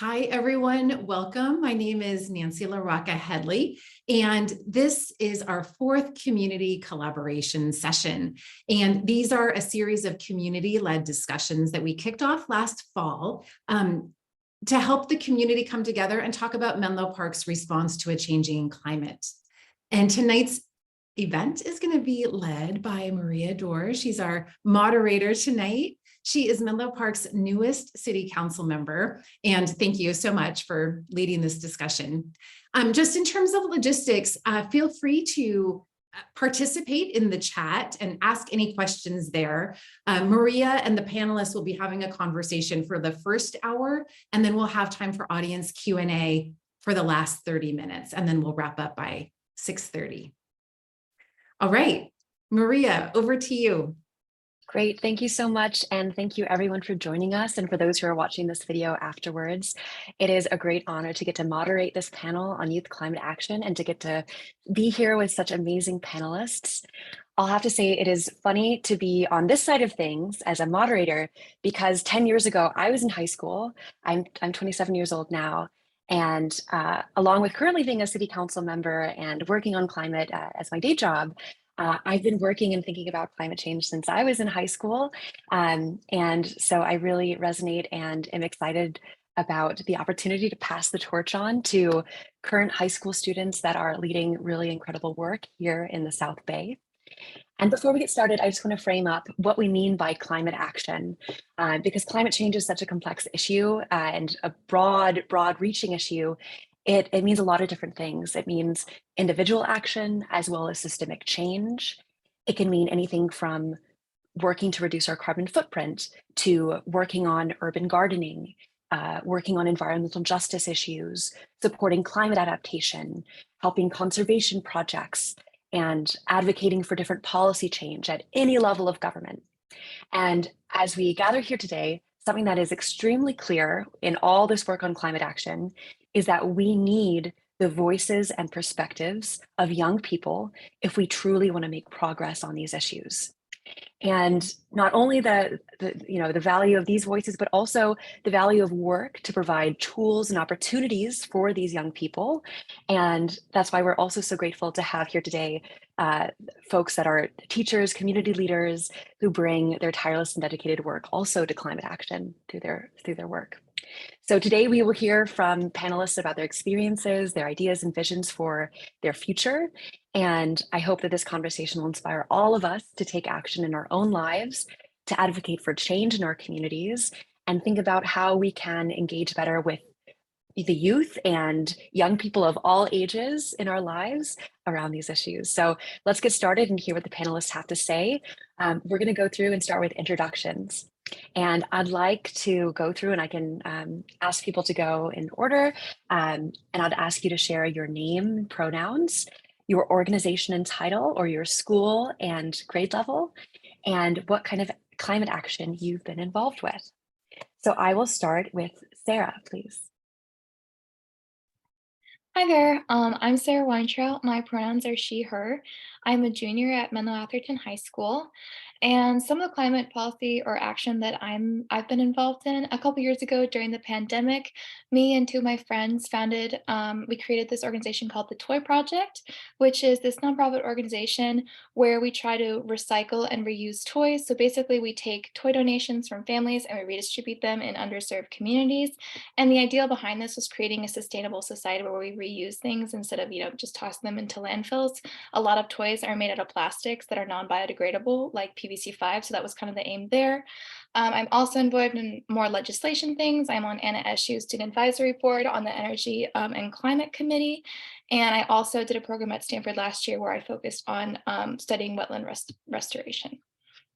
Hi, everyone. Welcome. My name is Nancy LaRocca Headley, and this is our fourth community collaboration session. And these are a series of community-led discussions that we kicked off last fall to help the community come together and talk about Menlo Park's response to a changing climate. And tonight's event is going to be led by Maria Dorr. She's our moderator tonight. She is Menlo Park's newest city council member, and thank you so much for leading this discussion. Just in terms of logistics, feel free to participate in the chat and ask any questions there. Maria and the panelists will be having a conversation for the first hour, and then we'll have time for audience Q&A for the last 30 minutes, and then we'll wrap up by 6:30. All right, Maria, over to you. Great, thank you so much. And thank you everyone for joining us. And for those who are watching this video afterwards, it is a great honor to get to moderate this panel on youth climate action and to get to be here with such amazing panelists. I'll have to say it is funny to be on this side of things as a moderator, because 10 years ago, I was in high school. I'm 27 years old now. And along with currently being a city council member and working on climate as my day job, I've been working and thinking about climate change since I was in high school. And so I really resonate and am excited about the opportunity to pass the torch on to current high school students that are leading really incredible work here in the South Bay. And before we get started, I just want to frame up what we mean by climate action, because climate change is such a complex issue and a broad reaching issue. It means a lot of different things. It means individual action as well as systemic change. It can mean anything from working to reduce our carbon footprint to working on urban gardening, working on environmental justice issues, supporting climate adaptation, helping conservation projects, and advocating for different policy change at any level of government. And as we gather here today, something that is extremely clear in all this work on climate action is that we need the voices and perspectives of young people if we truly want to make progress on these issues. And not only the value of these voices, but also the value of work to provide tools and opportunities for these young people. And that's why we're also so grateful to have here today folks that are teachers, community leaders who bring their tireless and dedicated work also to climate action through their work. So today we will hear from panelists about their experiences, their ideas and visions for their future. And I hope that this conversation will inspire all of us to take action in our own lives, to advocate for change in our communities, and think about how we can engage better with the youth and young people of all ages in our lives around these issues. So let's get started and hear what the panelists have to say. We're going to go through and start with introductions. And I'd like to go through, and I can ask people to go in order, and I'd ask you to share your name, pronouns, your organization and title, or your school and grade level, and what kind of climate action you've been involved with. So I will start with Sarah, please. Hi there, I'm Sarah Weintraut. My pronouns are she, her. I'm a junior at Menlo Atherton High School. And some of the climate policy or action that I've been involved in, a couple years ago during the pandemic, me and two of my friends we created this organization called the Toy Project, which is this nonprofit organization where we try to recycle and reuse toys. So basically we take toy donations from families and we redistribute them in underserved communities. And the idea behind this was creating a sustainable society where we reuse things instead of, just tossing them into landfills. A lot of toys are made out of plastics that are non-biodegradable, like PVC-5, so that was kind of the aim there. I'm also involved in more legislation things. I'm on Anna Eshu's Student Advisory Board on the Energy and Climate Committee. And I also did a program at Stanford last year where I focused on studying wetland restoration.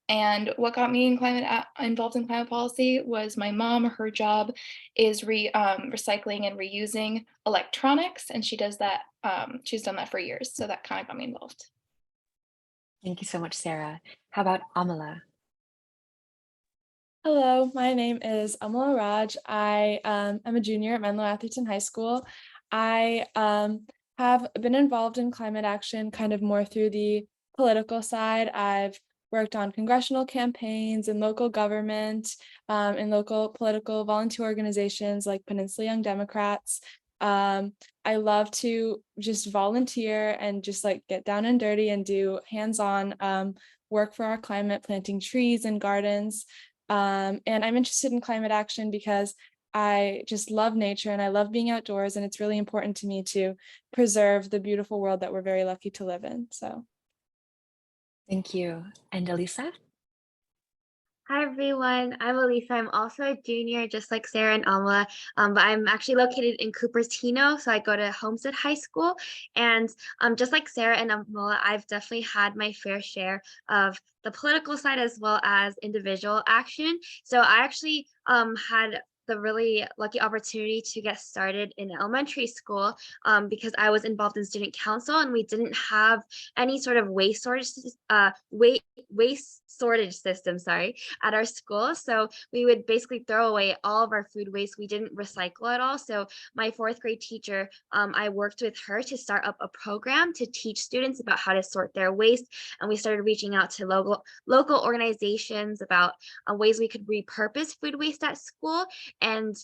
And what got me involved in climate policy was my mom. Her job is recycling and reusing electronics, and she does that. She's done that for years, so that kind of got me involved. Thank you so much, Sarah. How about Amala? Hello, my name is Amala Raj. I am a junior at Menlo Atherton High School. I have been involved in climate action kind of more through the political side. I've worked on congressional campaigns and local government, and local political volunteer organizations like Peninsula Young Democrats. I love to just volunteer and just like get down and dirty and do hands-on work for our climate, planting trees and gardens. And I'm interested in climate action because I just love nature and I love being outdoors, and it's really important to me to preserve the beautiful world that we're very lucky to live in. So Thank you. And Elisa? Hi everyone, I'm Elisa. I'm also a junior, just like Sarah and Alma, but I'm actually located in Cupertino, so I go to Homestead High School. And just like Sarah and Alma, I've definitely had my fair share of the political side as well as individual action. So I actually had the really lucky opportunity to get started in elementary school because I was involved in student council, and we didn't have any sort of waste sortage system, at our school. So we would basically throw away all of our food waste. We didn't recycle at all. So my fourth grade teacher, I worked with her to start up a program to teach students about how to sort their waste. And we started reaching out to local organizations about ways we could repurpose food waste at school. And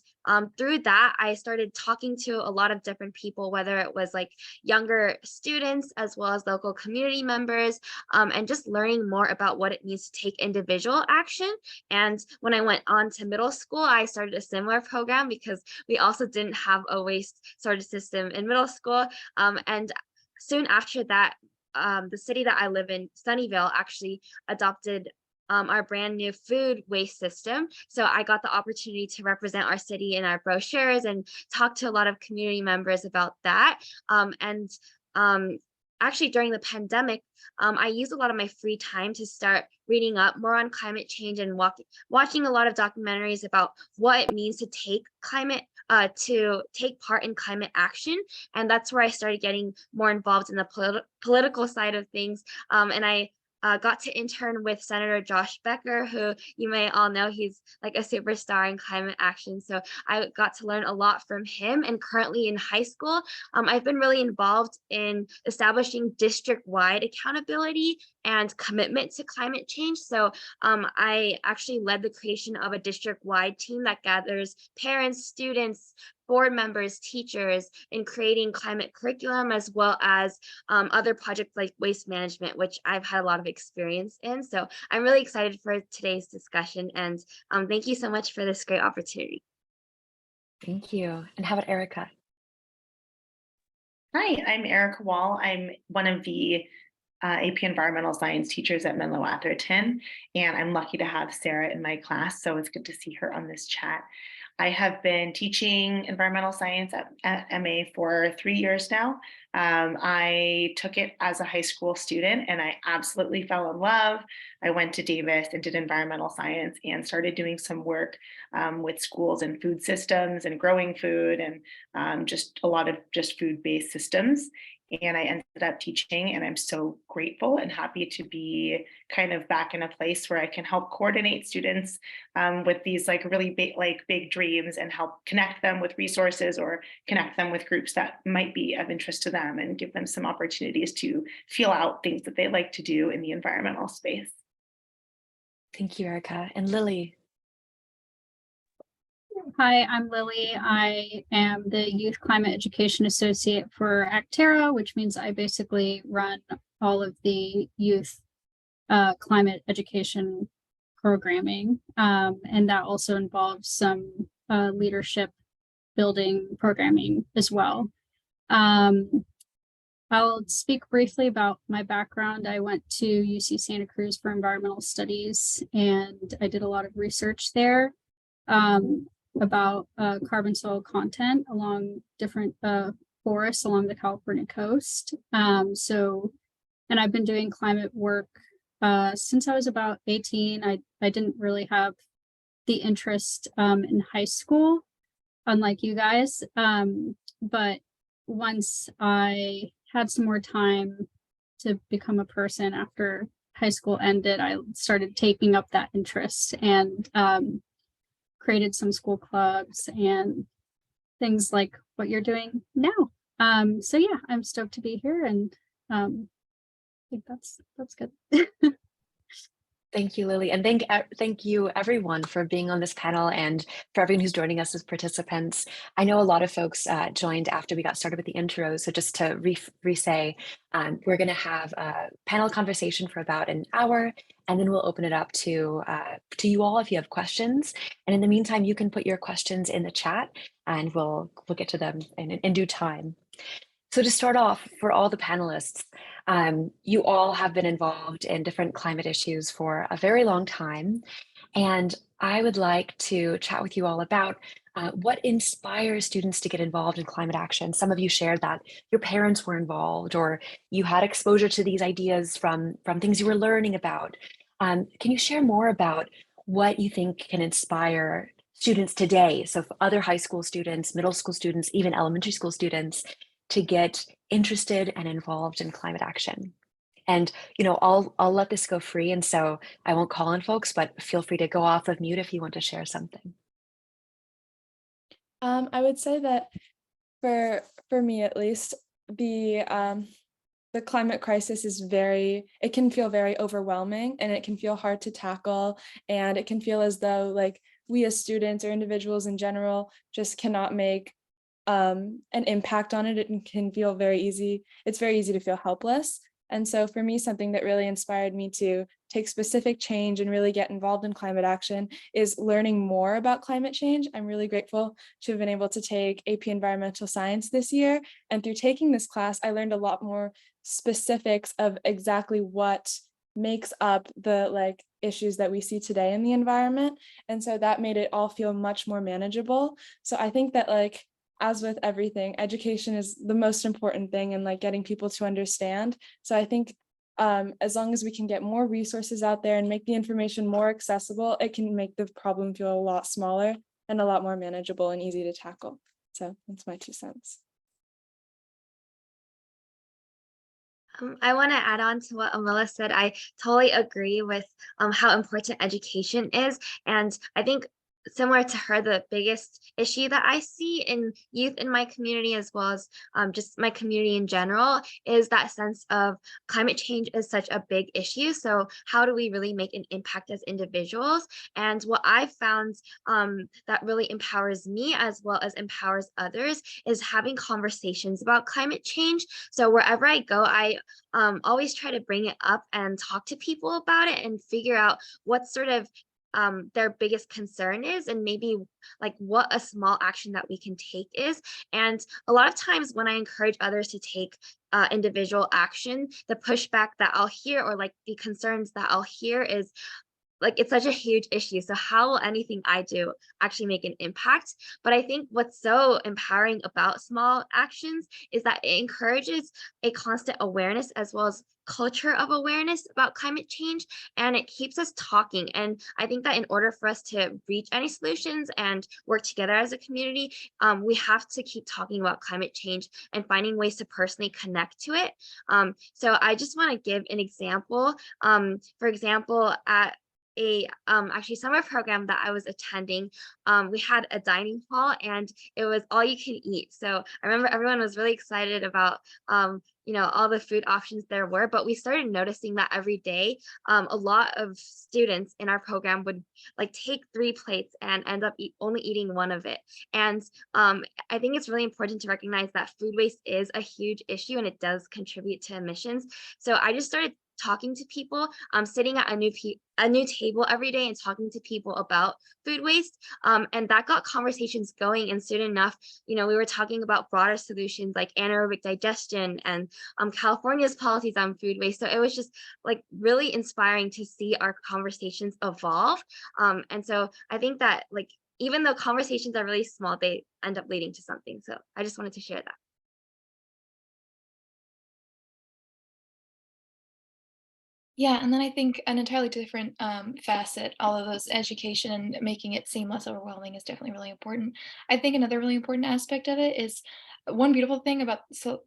through that, I started talking to a lot of different people, whether it was like younger students as well as local community members, and just learning more about what it means to take individual action. And when I went on to middle school, I started a similar program because we also didn't have a waste sorting system in middle school. And soon after that, the city that I live in, Sunnyvale, actually adopted our brand new food waste system. So I got the opportunity to represent our city in our brochures and talk to a lot of community members about that. Actually, during the pandemic, I used a lot of my free time to start reading up more on climate change and watching a lot of documentaries about what it means to take part in climate action. And that's where I started getting more involved in the political side of things. And I got to intern with Senator Josh Becker, who you may all know, he's like a superstar in climate action. So I got to learn a lot from him. And currently in high school, I've been really involved in establishing district-wide accountability and commitment to climate change. So I actually led the creation of a district-wide team that gathers parents, students, board members, teachers in creating climate curriculum, as well as other projects like waste management, which I've had a lot of experience in. So I'm really excited for today's discussion, and thank you so much for this great opportunity. Thank you. And how about Erica? Hi, I'm Erica Wall. I'm one of the AP Environmental Science teachers at Menlo Atherton, and I'm lucky to have Sarah in my class, so it's good to see her on this chat. I have been teaching environmental science at MA for 3 years now. I took it as a high school student and I absolutely fell in love. I went to Davis and did environmental science and started doing some work with schools and food systems and growing food and just a lot of just food-based systems. And I ended up teaching, and I'm so grateful and happy to be kind of back in a place where I can help coordinate students with these like really big dreams and help connect them with resources or connect them with groups that might be of interest to them and give them some opportunities to feel out things that they like to do in the environmental space. Thank you, Erica. And Lily? Hi, I'm Lily. I am the Youth Climate Education Associate for Actera, which means I basically run all of the youth climate education programming. And that also involves some leadership building programming as well. I'll speak briefly about my background. I went to UC Santa Cruz for environmental studies, and I did a lot of research there. About carbon soil content along different forests along the California coast. And I've been doing climate work since I was about 18. I didn't really have the interest in high school, unlike you guys. But once I had some more time to become a person after high school ended, I started taking up that interest and created some school clubs and things like what you're doing now. So yeah, I'm stoked to be here, and I think that's good. Thank you, Lily, and thank you everyone for being on this panel and for everyone who's joining us as participants. I know a lot of folks joined after we got started with the intro, so just to re-say, we're going to have a panel conversation for about an hour, and then we'll open it up to you all if you have questions. And in the meantime, you can put your questions in the chat, and we'll get to them in due time. So to start off, for all the panelists, you all have been involved in different climate issues for a very long time. And I would like to chat with you all about what inspires students to get involved in climate action. Some of you shared that your parents were involved or you had exposure to these ideas from things you were learning about. Can you share more about what you think can inspire students today? So for other high school students, middle school students, even elementary school students, to get interested and involved in climate action. And, you know, I'll let this go free. And so I won't call on folks, but feel free to go off of mute if you want to share something. I would say that for me at least, the climate crisis is it can feel very overwhelming, and it can feel hard to tackle, and it can feel as though like we as students or individuals in general just cannot make an impact on it. It can feel it's very easy to feel helpless. And so for me, something that really inspired me to take specific change and really get involved in climate action is learning more about climate change. I'm really grateful to have been able to take AP Environmental Science this year. And through taking this class, I learned a lot more specifics of exactly what makes up the issues that we see today in the environment. And so that made it all feel much more manageable. So I think that as with everything, education is the most important thing, and getting people to understand. So I think as long as we can get more resources out there and make the information more accessible, it can make the problem feel a lot smaller and a lot more manageable and easy to tackle. So that's my 2 cents. I want to add on to what Amila said. I totally agree with how important education is. And I think similar to her, the biggest issue that I see in youth in my community, as well as just my community in general, is that sense of climate change is such a big issue. So how do we really make an impact as individuals? And what I've found that really empowers me as well as empowers others is having conversations about climate change. So wherever I go, I always try to bring it up and talk to people about it and figure out what sort of their biggest concern is, and maybe what a small action that we can take is. And a lot of times when I encourage others to take individual action, the pushback that I'll hear, or the concerns that I'll hear, is it's such a huge issue. So how will anything I do actually make an impact? But I think what's so empowering about small actions is that it encourages a constant awareness as well as culture of awareness about climate change, and it keeps us talking. And I think that in order for us to reach any solutions and work together as a community, we have to keep talking about climate change and finding ways to personally connect to it. So I just want to give an example. For example, at a actually summer program that I was attending, we had a dining hall and it was all you can eat. So I remember everyone was really excited about all the food options there were, but we started noticing that every day a lot of students in our program would take 3 plates and end up only eating one of it. And I think it's really important to recognize that food waste is a huge issue and it does contribute to emissions. So I just started talking to people, sitting at a new table every day and talking to people about food waste, and that got conversations going. And soon enough, we were talking about broader solutions like anaerobic digestion and California's policies on food waste. So it was just really inspiring to see our conversations evolve. And so I think that even though conversations are really small, they end up leading to something. So I just wanted to share that. Yeah, and then I think an entirely different facet, all of those education and making it seem less overwhelming is definitely really important. I think another really important aspect of it is one beautiful thing about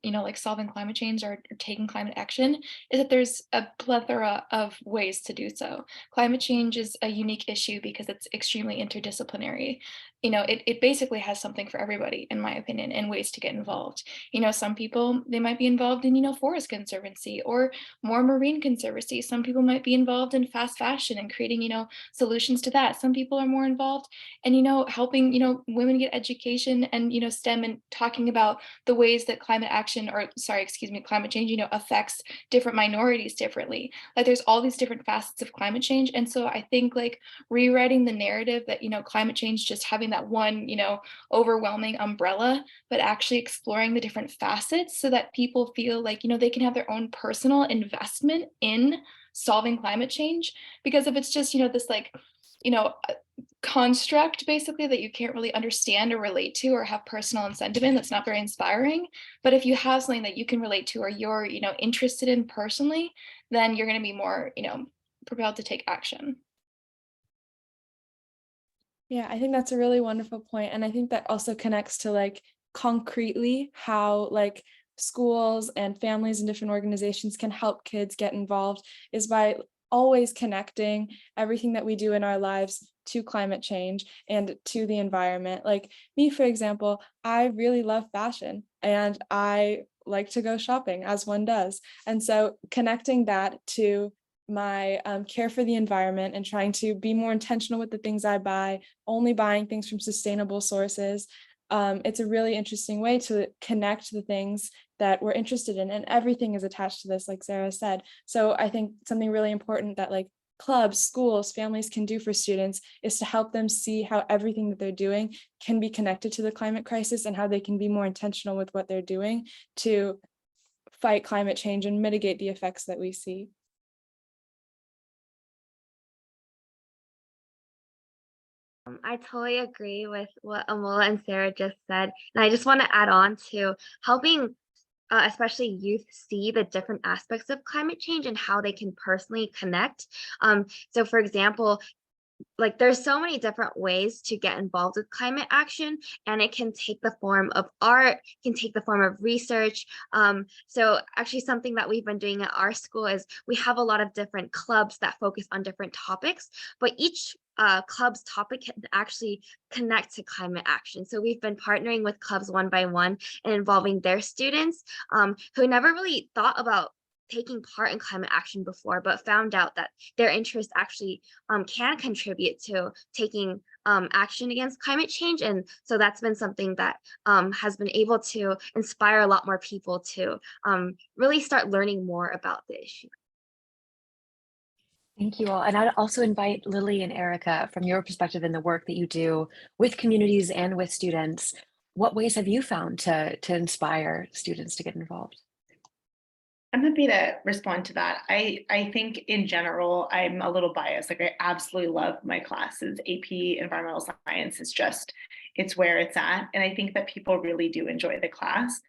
like solving climate change or taking climate action is that there's a plethora of ways to do so. Climate change is a unique issue because it's extremely interdisciplinary. It basically has something for everybody, in my opinion, and ways to get involved. Some people, they might be involved in forest conservancy or more marine conservancy. Some people might be involved in fast fashion and creating solutions to that. Some people are more involved and helping women get education and STEM, and talking about the ways that climate change affects different minorities differently. Like there's all these different facets of climate change, and so I think like rewriting the narrative that climate change just having that one overwhelming umbrella, but actually exploring the different facets so that people feel like they can have their own personal investment in solving climate change. Because if it's just this like construct basically that you can't really understand or relate to or have personal incentive in, that's not very inspiring. But if you have something that you can relate to or you're interested in personally, then you're going to be more propelled to take action. Yeah, I think that's a really wonderful point. And I think that also connects to like concretely how like schools and families and different organizations can help kids get involved is by always connecting everything that we do in our lives to climate change and to the environment. Like me, for example, I really love fashion and I like to go shopping, as one does. And so connecting that to my care for the environment and trying to be more intentional with the things I buy, only buying things from sustainable sources. It's a really interesting way to connect the things that we're interested in, and everything is attached to this, like Sarah said. So I think something really important that like clubs, schools, families can do for students is to help them see how everything that they're doing can be connected to the climate crisis and how they can be more intentional with what they're doing to fight climate change and mitigate the effects that we see. I totally agree with what Amola and Sarah just said. And I just want to add on to helping especially youth see the different aspects of climate change and how they can personally connect. So for example, like there's so many different ways to get involved with climate action, and it can take the form of art, can take the form of research. So actually something that we've been doing at our school is we have a lot of different clubs that focus on different topics, but each club's topic can actually connect to climate action. So we've been partnering with clubs one by one and involving their students who never really thought about taking part in climate action before, but found out that their interest actually can contribute to taking action against climate change. And so that's been something that has been able to inspire a lot more people to really start learning more about the issue. Thank you all. And I'd also invite Lily and Erica, from your perspective in the work that you do with communities and with students, what ways have you found to inspire students to get involved? I'm happy to respond to that. I think in general, I'm a little biased. Like I absolutely love my classes. AP Environmental Science is just, it's where it's at. And I think that people really do enjoy the class.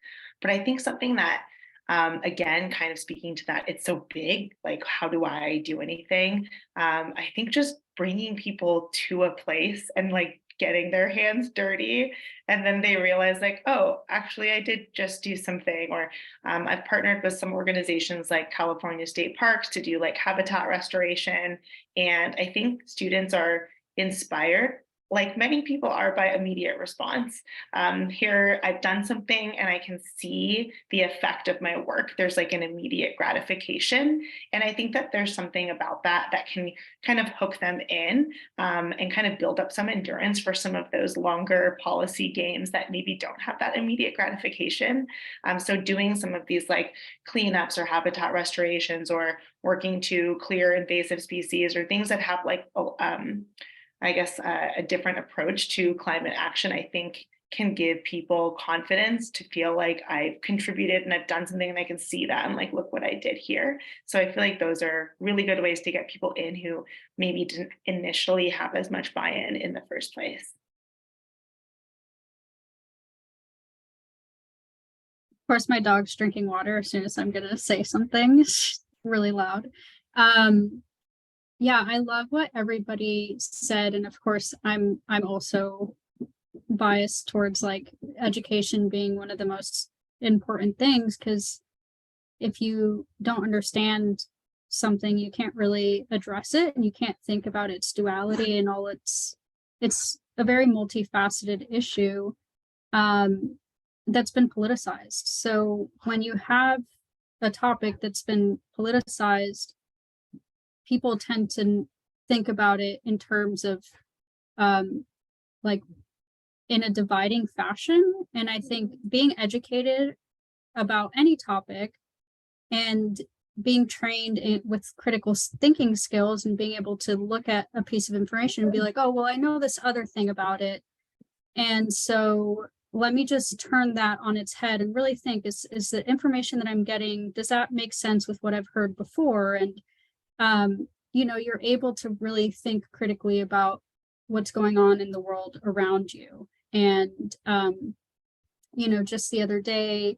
But I think something that, again, kind of speaking to that, it's so big, like how do I do anything? I think just bringing people to a place and like getting their hands dirty, and then they realize like, oh, actually I did just do something. Or I've partnered with some organizations like California State Parks to do like habitat restoration, and I think students are inspired, like many people are, by immediate response. Here I've done something and I can see the effect of my work. There's like an immediate gratification, and I think that there's something about that that can kind of hook them in and kind of build up some endurance for some of those longer policy games that maybe don't have that immediate gratification. So doing some of these like cleanups or habitat restorations, or working to clear invasive species, or things that have like I guess a different approach to climate action, I think can give people confidence to feel like I've contributed and I've done something and I can see that and like, look what I did here. So I feel like those are really good ways to get people in who maybe didn't initially have as much buy-in in the first place. Of course, my dog's drinking water as soon as I'm gonna say something. It's really loud. Yeah, I love what everybody said, and of course, I'm also biased towards like education being one of the most important things, because if you don't understand something, you can't really address it, and you can't think about its duality and all it's a very multifaceted issue that's been politicized. So when you have a topic that's been politicized, people tend to think about it in terms of like in a dividing fashion. And I think being educated about any topic and being trained with critical thinking skills and being able to look at a piece of information and be like, oh, well, I know this other thing about it. And so let me just turn that on its head and really think, is the information that I'm getting, does that make sense with what I've heard before? And, you're able to really think critically about what's going on in the world around you. And, just the other day,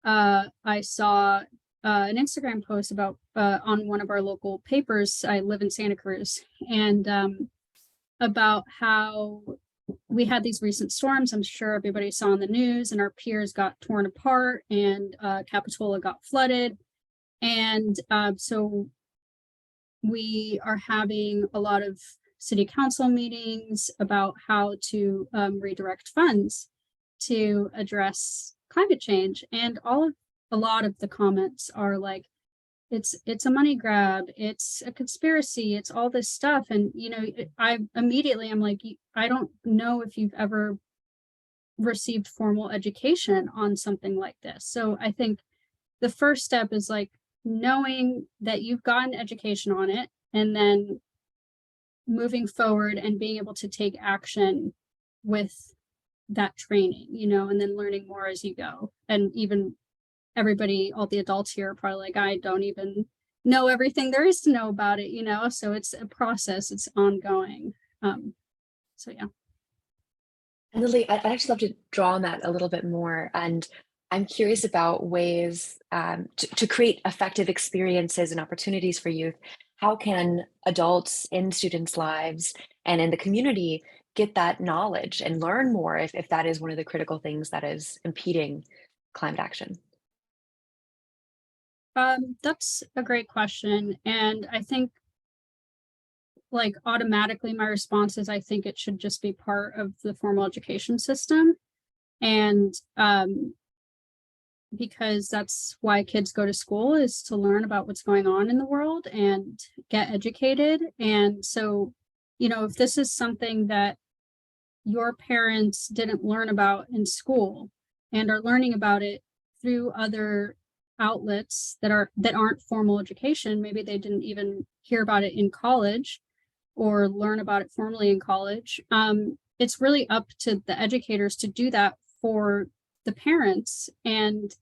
I saw an Instagram post about on one of our local papers. I live in Santa Cruz, and about how we had these recent storms. I'm sure everybody saw in the news, and our piers got torn apart, and Capitola got flooded. And so we are having a lot of city council meetings about how to redirect funds to address climate change. And a lot of the comments are like, it's a money grab, it's a conspiracy, it's all this stuff. And I'm like, I don't know if you've ever received formal education on something like this. So I think the first step is like knowing that you've gotten education on it, and then moving forward and being able to take action with that training, and then learning more as you go. And even everybody, all the adults here are probably like, I don't even know everything there is to know about it, so it's a process, it's ongoing. So yeah. And Lily, I'd actually love to draw on that a little bit more. And I'm curious about ways to create effective experiences and opportunities for youth. How can adults in students' lives and in the community get that knowledge and learn more if that is one of the critical things that is impeding climate action? That's a great question. And I think like automatically my response is I think it should just be part of the formal education system. And because that's why kids go to school, is to learn about what's going on in the world and get educated. And so, if this is something that your parents didn't learn about in school and are learning about it through other outlets that aren't formal education, maybe they didn't even hear about it in college or learn about it formally in college, it's really up to the educators to do that for the parents. And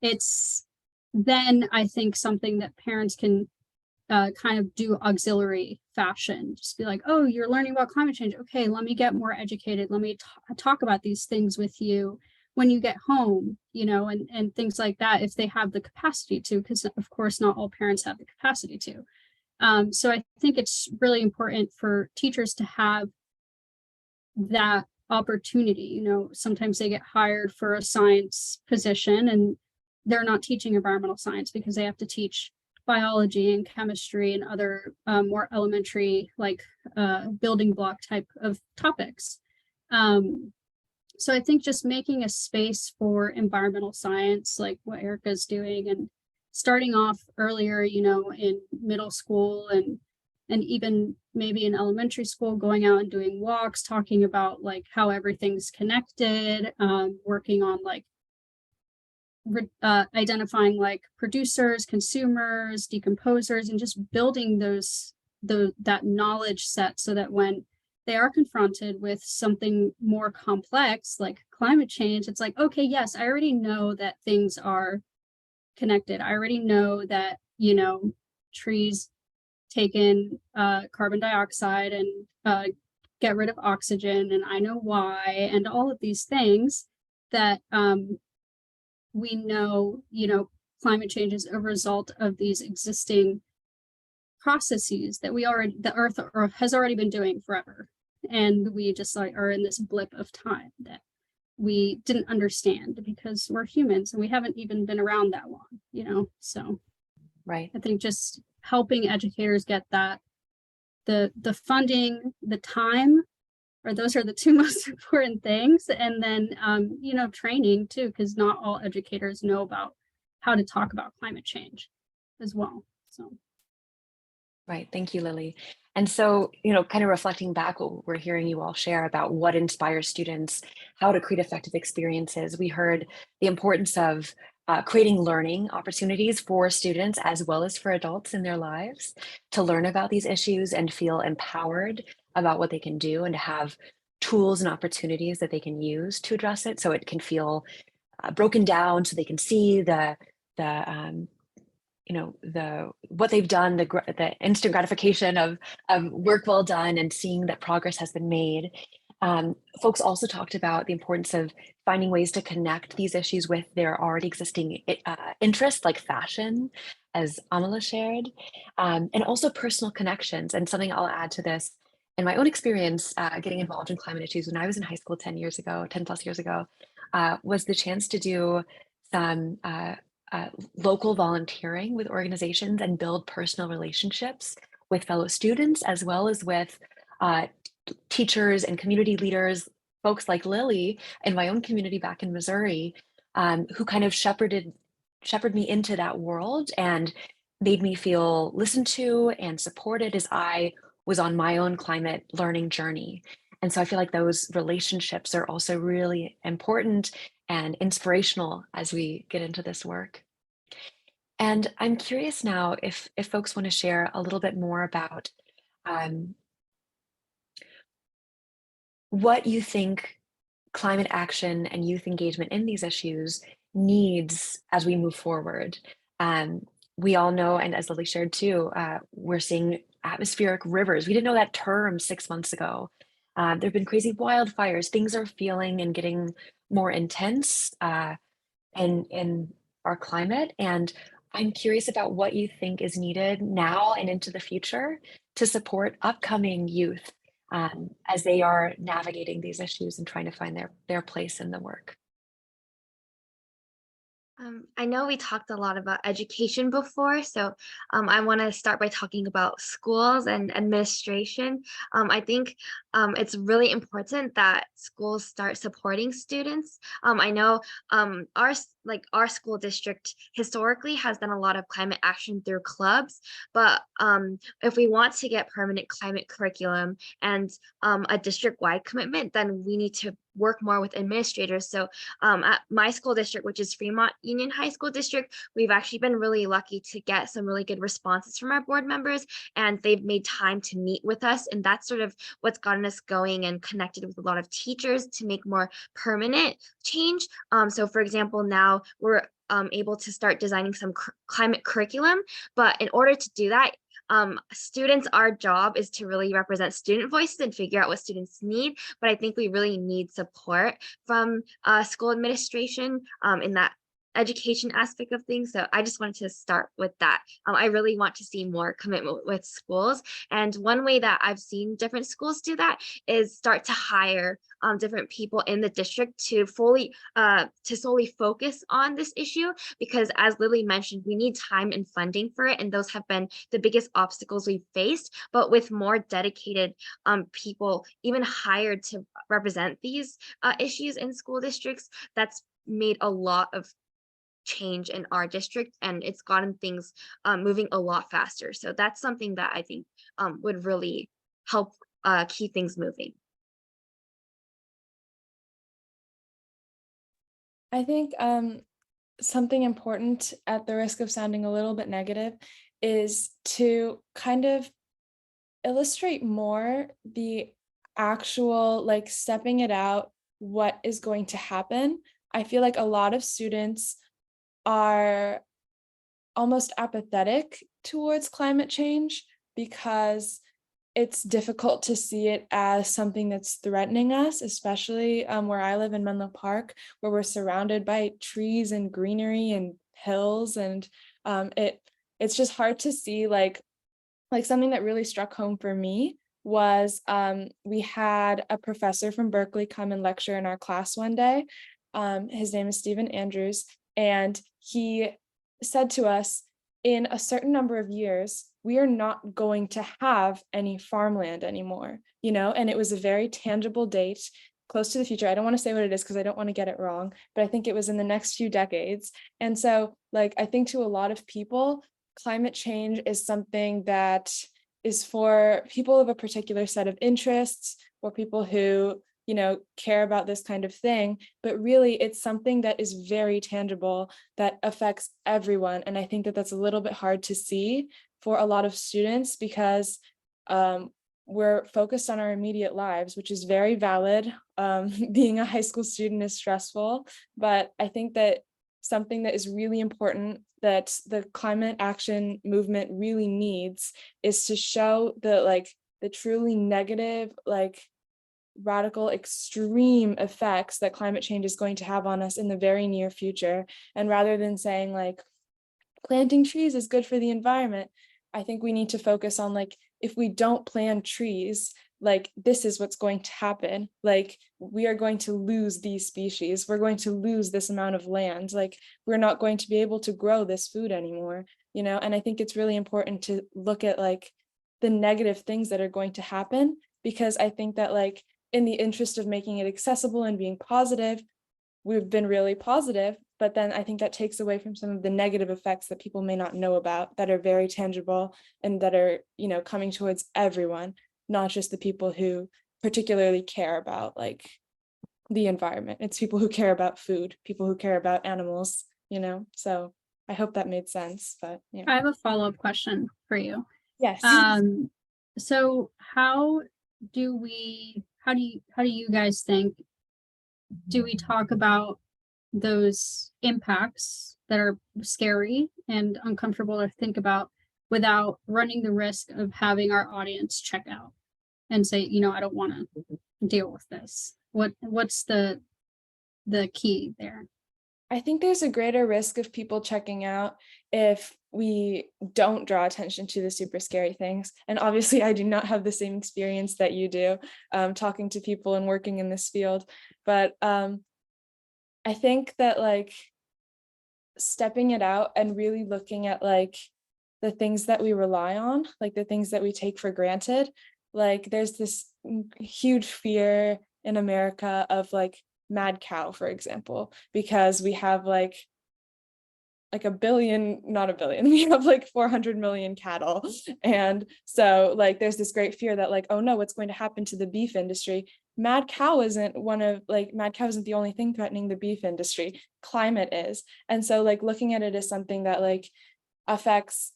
it's then I think something that parents can kind of do auxiliary fashion, just be like, oh, you're learning about climate change, okay, let me get more educated, let me talk about these things with you when you get home, and things like that, if they have the capacity to, because of course not all parents have the capacity to. So I think it's really important for teachers to have that opportunity. Sometimes they get hired for a science position and they're not teaching environmental science because they have to teach biology and chemistry and other more elementary, like building block type of topics. So I think just making a space for environmental science, like what Erica's doing, and starting off earlier, in middle school and even maybe in elementary school, going out and doing walks, talking about like how everything's connected, working on like identifying like producers, consumers, decomposers, and just building that knowledge set so that when they are confronted with something more complex like climate change, it's like, okay, yes, I already know that things are connected. I already know that, trees take in carbon dioxide and get rid of oxygen, and I know why, and all of these things that we know, climate change is a result of these existing processes that the Earth has already been doing forever. And we just like are in this blip of time that we didn't understand because we're humans and we haven't even been around that long, so Right. I think just helping educators get that, the funding, the time, or those are the two most important things. And then, training too, because not all educators know about how to talk about climate change as well. So. Right. Thank you, Lily. And so, kind of reflecting back what we're hearing you all share about what inspires students, how to create effective experiences, we heard the importance of creating learning opportunities for students as well as for adults in their lives to learn about these issues and feel empowered about what they can do and to have tools and opportunities that they can use to address it so it can feel broken down so they can see the what they've done, the instant gratification of work well done and seeing that progress has been made. Folks also talked about the importance of finding ways to connect these issues with their already existing interests, like fashion, as Amala shared, and also personal connections. And something I'll add to this, in my own experience getting involved in climate issues when I was in high school 10 plus years ago, was the chance to do some local volunteering with organizations and build personal relationships with fellow students, as well as with teachers and community leaders, folks like Lily in my own community back in Missouri, who kind of shepherded me into that world and made me feel listened to and supported as I was on my own climate learning journey. And so I feel like those relationships are also really important and inspirational as we get into this work. And I'm curious now if folks want to share a little bit more about what you think climate action and youth engagement in these issues needs as we move forward. We all know, and as Lily shared too, we're seeing atmospheric rivers. We didn't know that term 6 months ago. There have been crazy wildfires. Things are feeling and getting more intense in our climate. And I'm curious about what you think is needed now and into the future to support upcoming youth as they are navigating these issues and trying to find their place in the work. I know we talked a lot about education before, so I want to start by talking about schools and administration. I think it's really important that schools start supporting students. I know our school district historically has done a lot of climate action through clubs, but if we want to get permanent climate curriculum and a district-wide commitment, then we need to work more with administrators. So at my school district, which is Fremont Union High School District, we've actually been really lucky to get some really good responses from our board members, and they've made time to meet with us. And that's sort of what's gotten us going and connected with a lot of teachers to make more permanent change. So for example, now we're able to start designing some climate curriculum, but in order to do that, students, our job is to really represent student voices and figure out what students need. But I think we really need support from school administration in that education aspect of things. So I just wanted to start with that. I really want to see more commitment with schools. And one way that I've seen different schools do that is start to hire different people in the district to solely focus on this issue, because as Lily mentioned, we need time and funding for it. And those have been the biggest obstacles we've faced. But with more dedicated people, even hired to represent these issues in school districts, that's made a lot of change in our district, and it's gotten things moving a lot faster. So that's something that I think would really help keep things moving. I think something important, at the risk of sounding a little bit negative, is to kind of illustrate more the actual, like, stepping it out, what is going to happen. I feel like a lot of students are almost apathetic towards climate change because it's difficult to see it as something that's threatening us, especially where I live in Menlo Park, where we're surrounded by trees and greenery and hills, and it's just hard to see like something that really struck home for me was we had a professor from Berkeley come and lecture in our class one day. His name is Stephen Andrews, and he said to us, in a certain number of years, we are not going to have any farmland anymore, you know, and it was a very tangible date close to the future. I don't want to say what it is because I don't want to get it wrong, but I think it was in the next few decades. And so, like, I think to a lot of people, climate change is something that is for people of a particular set of interests or people who, you know, care about this kind of thing, but really it's something that is very tangible that affects everyone. And I think that that's a little bit hard to see for a lot of students because we're focused on our immediate lives, which is very valid. Being a high school student is stressful, but I think that something that is really important that the climate action movement really needs is to show the truly negative, like radical extreme effects that climate change is going to have on us in the very near future. And rather than saying like planting trees is good for the environment, I think we need to focus on like, if we don't plant trees, like this is what's going to happen. Like we are going to lose these species. We're going to lose this amount of land. Like we're not going to be able to grow this food anymore, you know? And I think it's really important to look at like the negative things that are going to happen, because I think that like in the interest of making it accessible and being positive, we've been really positive, but then I think that takes away from some of the negative effects that people may not know about that are very tangible and that are, you know, coming towards everyone, not just the people who particularly care about like the environment. It's people who care about food, people who care about animals, you know? So I hope that made sense, but yeah. I have a follow-up question for you. Yes. So how do you guys think, do we talk about those impacts that are scary and uncomfortable to think about without running the risk of having our audience check out and say, you know, I don't want to deal with this? What's the key there? I think there's a greater risk of people checking out if we don't draw attention to the super scary things. And obviously I do not have the same experience that you do, talking to people and working in this field. But I think that like stepping it out and really looking at like the things that we rely on, like the things that we take for granted, like there's this huge fear in America of like mad cow, for example, because we have like a billion, not a billion, we have like 400 million cattle. And so like there's this great fear that like, oh no, what's going to happen to the beef industry? Mad cow isn't the only thing threatening the beef industry. Climate is. And so like looking at it as something that like affects,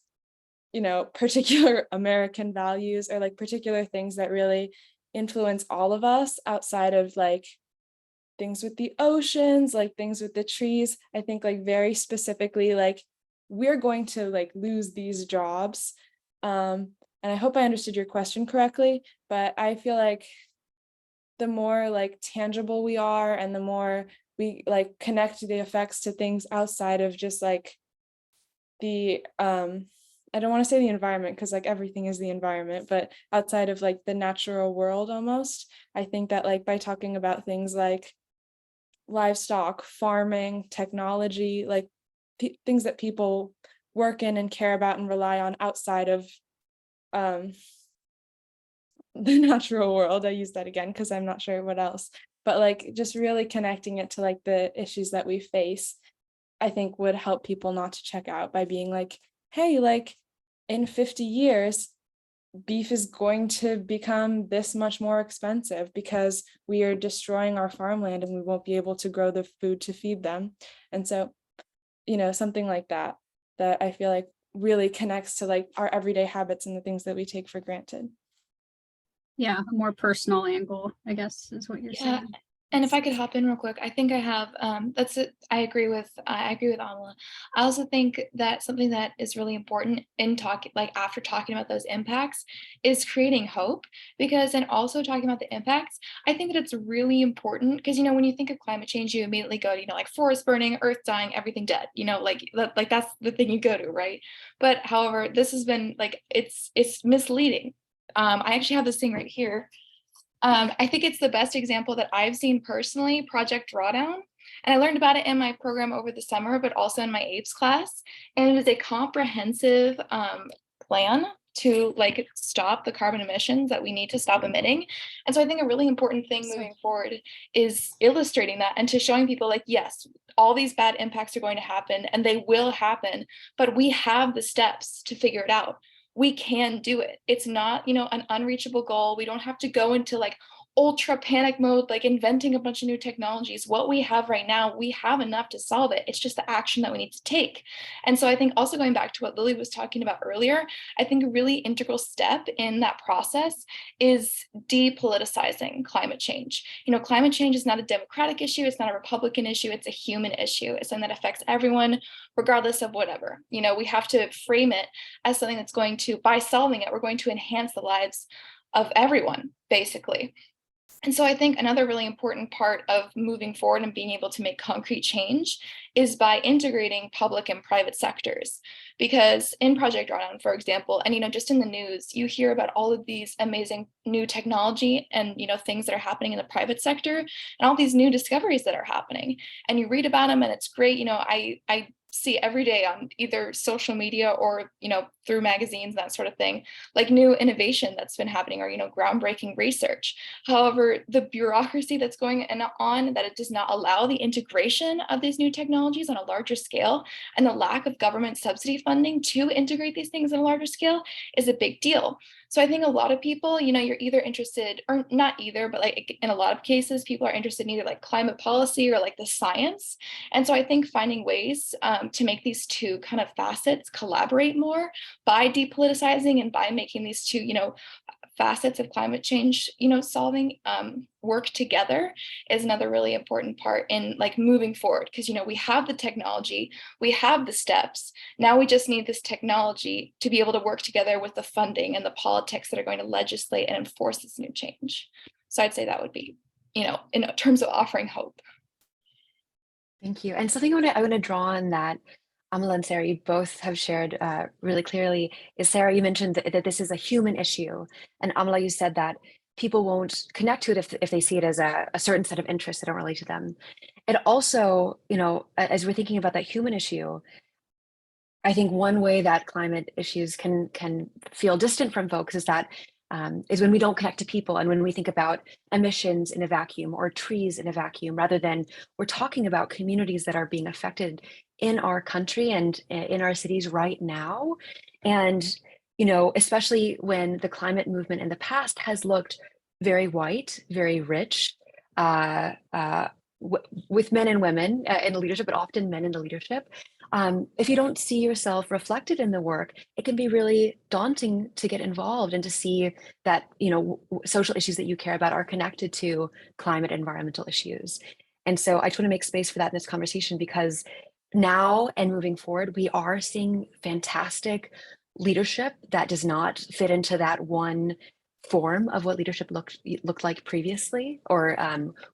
you know, particular American values or like particular things that really influence all of us outside of like things with the oceans, like things with the trees. I think like very specifically, like we're going to like lose these jobs. And I hope I understood your question correctly, but I feel like the more like tangible we are and the more we like connect the effects to things outside of just like the I don't want to say the environment because like everything is the environment, but outside of like the natural world almost, I think that like by talking about things like livestock, farming, technology, like things that people work in and care about and rely on outside of the natural world. I use that again because I'm not sure what else, but like just really connecting it to like the issues that we face, I think would help people not to check out by being like, hey, like in 50 years, beef is going to become this much more expensive because we are destroying our farmland and we won't be able to grow the food to feed them. And so, you know, something like that I feel like really connects to like our everyday habits and the things that we take for granted. Yeah, a more personal angle, I guess, is what you're saying. And if I could hop in real quick, I think I have that's it. I agree with Amala. I also think that something that is really important in talking, like after talking about those impacts, is creating hope. Because and also talking about the impacts, I think that it's really important because you know when you think of climate change, you immediately go to like forest burning, earth dying, everything dead. You know, like that's the thing you go to, right? But however, this has been like it's misleading. I actually have this thing right here. I think it's the best example that I've seen personally, Project Drawdown. And I learned about it in my program over the summer, but also in my APES class. And it is a comprehensive plan to like stop the carbon emissions that we need to stop emitting. And so I think a really important thing moving forward is illustrating that and to showing people like, yes, all these bad impacts are going to happen and they will happen, but we have the steps to figure it out. We can do it. It's not, an unreachable goal. We don't have to go into like ultra panic mode, like inventing a bunch of new technologies. What we have right now, we have enough to solve it. It's just the action that we need to take. And so I think also going back to what Lily was talking about earlier, I think a really integral step in that process is depoliticizing climate change. Climate change is not a Democratic issue. It's not a Republican issue. It's a human issue. It's something that affects everyone, regardless of whatever. We have to frame it as something that's going to, by solving it, we're going to enhance the lives of everyone, basically. And so I think another really important part of moving forward and being able to make concrete change is by integrating public and private sectors. Because in Project Drawdown, for example, and just in the news, you hear about all of these amazing new technology and things that are happening in the private sector and all these new discoveries that are happening. And you read about them and it's great. I see every day on either social media or through magazines, that sort of thing, like new innovation that's been happening or groundbreaking research. However, the bureaucracy that's going on, that it does not allow the integration of these new technologies on a larger scale, and the lack of government subsidy funding to integrate these things on a larger scale is a big deal. So I think a lot of people, you're either interested, or not either, but like in a lot of cases, people are interested in either like climate policy or like the science. And so I think finding ways to make these two kind of facets collaborate more by depoliticizing and by making these two, facets of climate change, solving work together is another really important part in like moving forward. Because, we have the technology, we have the steps. Now we just need this technology to be able to work together with the funding and the politics that are going to legislate and enforce this new change. So I'd say that would be, in terms of offering hope. Thank you. And something I want to draw on that Amala and Sarah, you both have shared really clearly is, Sarah, you mentioned that this is a human issue. And Amala, you said that people won't connect to it if they see it as a certain set of interests that don't relate to them. It also, as we're thinking about that human issue, I think one way that climate issues can feel distant from folks is that is when we don't connect to people, and when we think about emissions in a vacuum or trees in a vacuum, rather than we're talking about communities that are being affected in our country and in our cities right now. And, especially when the climate movement in the past has looked very white, very rich, with men and women in the leadership, but often men in the leadership. If you don't see yourself reflected in the work, it can be really daunting to get involved and to see that, social issues that you care about are connected to climate and environmental issues. And so I just want to make space for that in this conversation, because now and moving forward, we are seeing fantastic leadership that does not fit into that one form of what leadership looked like previously, or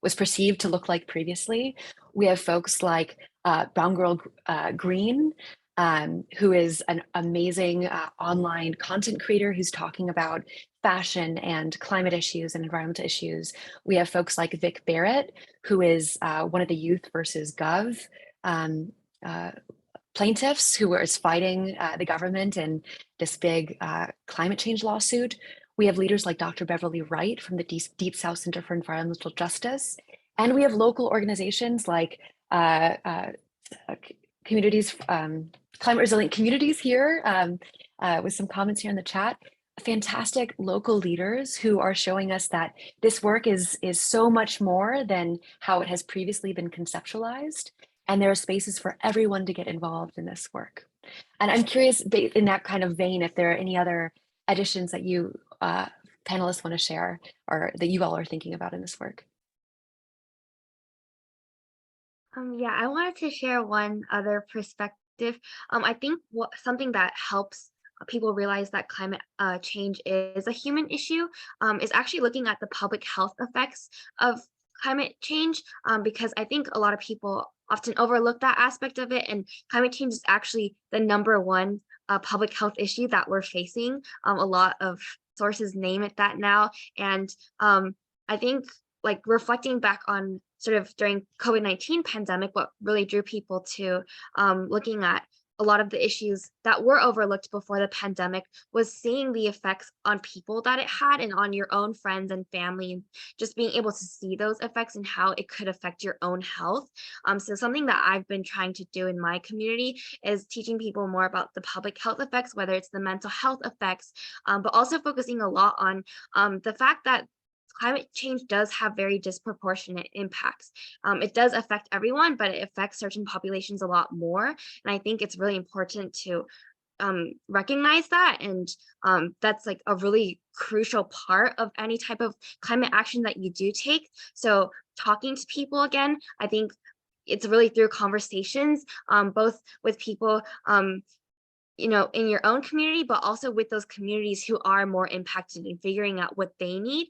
was perceived to look like previously. We have folks like Brown Girl Green, who is an amazing online content creator who's talking about fashion and climate issues and environmental issues. We have folks like Vic Barrett, who is one of the Youth versus Gov plaintiffs who is fighting the government in this big climate change lawsuit. We have leaders like Dr. Beverly Wright from the Deep South Center for Environmental Justice. And we have local organizations like communities, climate resilient communities here, with some comments here in the chat. Fantastic local leaders who are showing us that this work is so much more than how it has previously been conceptualized. And there are spaces for everyone to get involved in this work. And I'm curious, in that kind of vein, if there are any other additions that you panelists want to share, or that you all are thinking about in this work. Yeah, I wanted to share one other perspective. I think something that helps people realize that climate change is a human issue is actually looking at the public health effects of climate change, because I think a lot of people often overlook that aspect of it, and climate change is actually the #1 public health issue that we're facing. A lot of sources name it that now. And I think like reflecting back on sort of during COVID-19 pandemic, what really drew people to looking at a lot of the issues that were overlooked before the pandemic was seeing the effects on people that it had and on your own friends and family, and just being able to see those effects and how it could affect your own health. So something that I've been trying to do in my community is teaching people more about the public health effects, whether it's the mental health effects, but also focusing a lot on the fact that climate change does have very disproportionate impacts. It does affect everyone, but it affects certain populations a lot more. And I think it's really important to recognize that. And that's like a really crucial part of any type of climate action that you do take. So talking to people again, I think it's really through conversations, both with people you know, in your own community, but also with those communities who are more impacted and figuring out what they need,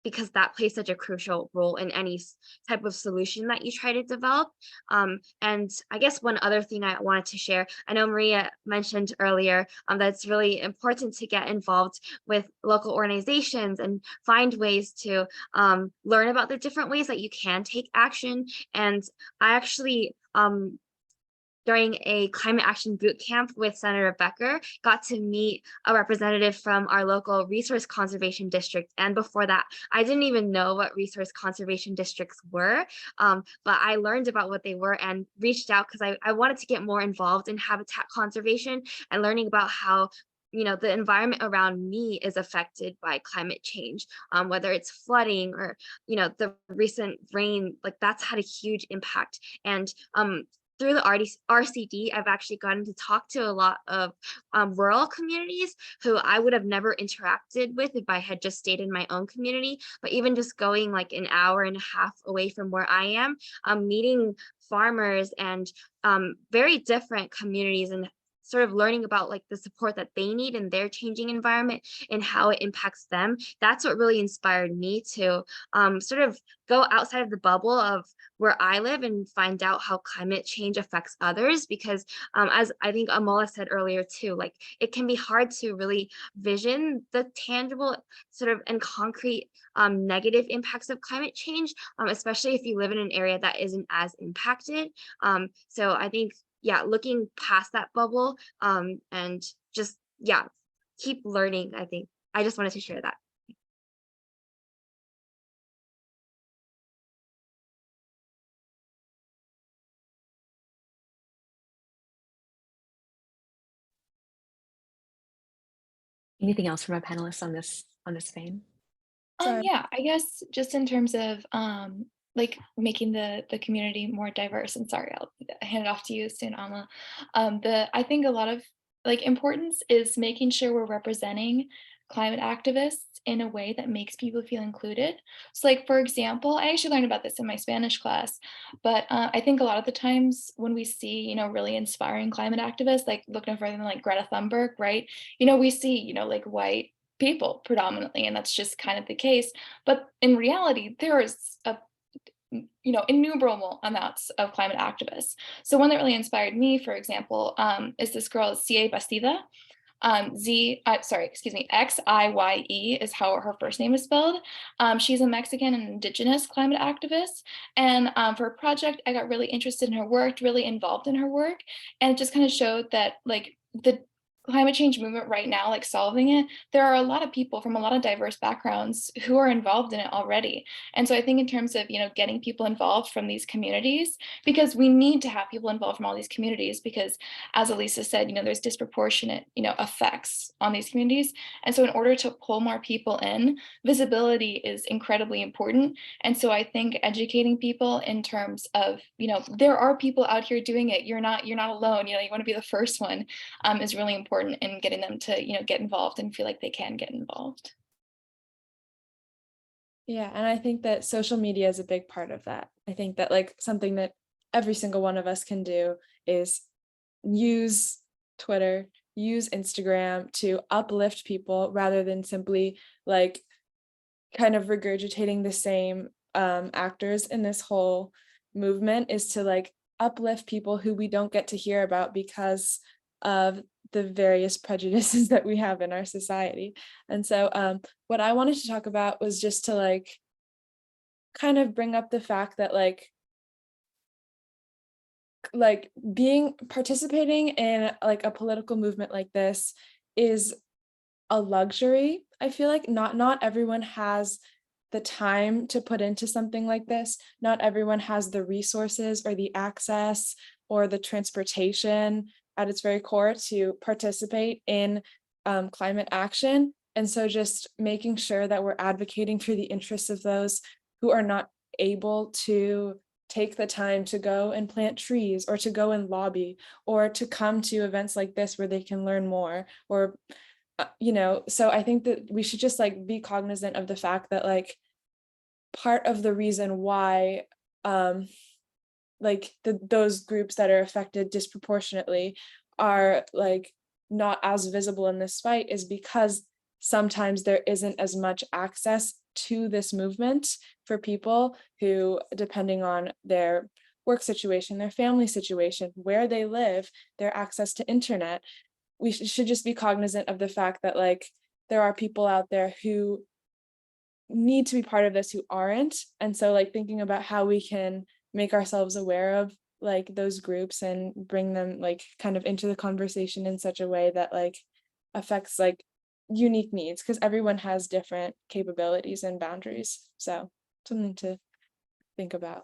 because that plays such a crucial role in any type of solution that you try to develop. And I guess one other thing I wanted to share, I know Maria mentioned earlier that it's really important to get involved with local organizations and find ways to learn about the different ways that you can take action. And I actually, during a climate action boot camp with Senator Becker, got to meet a representative from our local resource conservation district. And before that, I didn't even know what resource conservation districts were, but I learned about what they were and reached out because I wanted to get more involved in habitat conservation and learning about how the environment around me is affected by climate change, whether it's flooding or, the recent rain, like that's had a huge impact. And through the RCD, I've actually gotten to talk to a lot of rural communities who I would have never interacted with if I had just stayed in my own community. But even just going like an hour and a half away from where I am, meeting farmers and very different communities and sort of learning about like the support that they need in their changing environment and how it impacts them. That's what really inspired me to sort of go outside of the bubble of where I live and find out how climate change affects others. Because as I think Amala said earlier too, like it can be hard to really vision the tangible sort of and concrete negative impacts of climate change, especially if you live in an area that isn't as impacted. So I think, yeah, looking past that bubble and just, yeah, keep learning. I think I just wanted to share that. Anything else from our panelists on this vein? Sorry. Yeah, I guess just in terms of like making the community more diverse, and sorry, I'll hand it off to you soon, Alma. I think a lot of like importance is making sure we're representing climate activists in a way that makes people feel included. So like, for example, I actually learned about this in my Spanish class, but I think a lot of the times when we see, really inspiring climate activists, like look no further than like Greta Thunberg, right? We see, like white people predominantly, and that's just kind of the case. But in reality, there is a innumerable amounts of climate activists. So one that really inspired me, for example, is this girl Xiye Bastida. Xiye is how her first name is spelled. She's a Mexican and indigenous climate activist. And for a project, I got really interested in her work, really involved in her work. And it just kind of showed that like the climate change movement right now, like solving it, there are a lot of people from a lot of diverse backgrounds who are involved in it already. And so I think in terms of, getting people involved from these communities, because we need to have people involved from all these communities, because as Elisa said, there's disproportionate, effects on these communities. And so in order to pull more people in, visibility is incredibly important. And so I think educating people in terms of, there are people out here doing it. You're not alone. You want to be the first one is really important in getting them to, get involved and feel like they can get involved. Yeah, and I think that social media is a big part of that. I think that like something that every single one of us can do is use Twitter, use Instagram to uplift people rather than simply like kind of regurgitating the same actors in this whole movement, is to like uplift people who we don't get to hear about because of the various prejudices that we have in our society. And so what I wanted to talk about was just to like kind of bring up the fact that like participating in like a political movement like this is a luxury. I feel like not everyone has the time to put into something like this. Not everyone has the resources or the access or the transportation at its very core to participate in climate action. And so just making sure that we're advocating for the interests of those who are not able to take the time to go and plant trees or to go and lobby or to come to events like this where they can learn more or so I think that we should just like be cognizant of the fact that like part of the reason why those groups that are affected disproportionately are like not as visible in this fight is because sometimes there isn't as much access to this movement for people who, depending on their work situation, their family situation, where they live, their access to internet. We should just be cognizant of the fact that like there are people out there who need to be part of this who aren't. And so like thinking about how we can make ourselves aware of like those groups and bring them like kind of into the conversation in such a way that like affects like unique needs, because everyone has different capabilities and boundaries. So something to think about.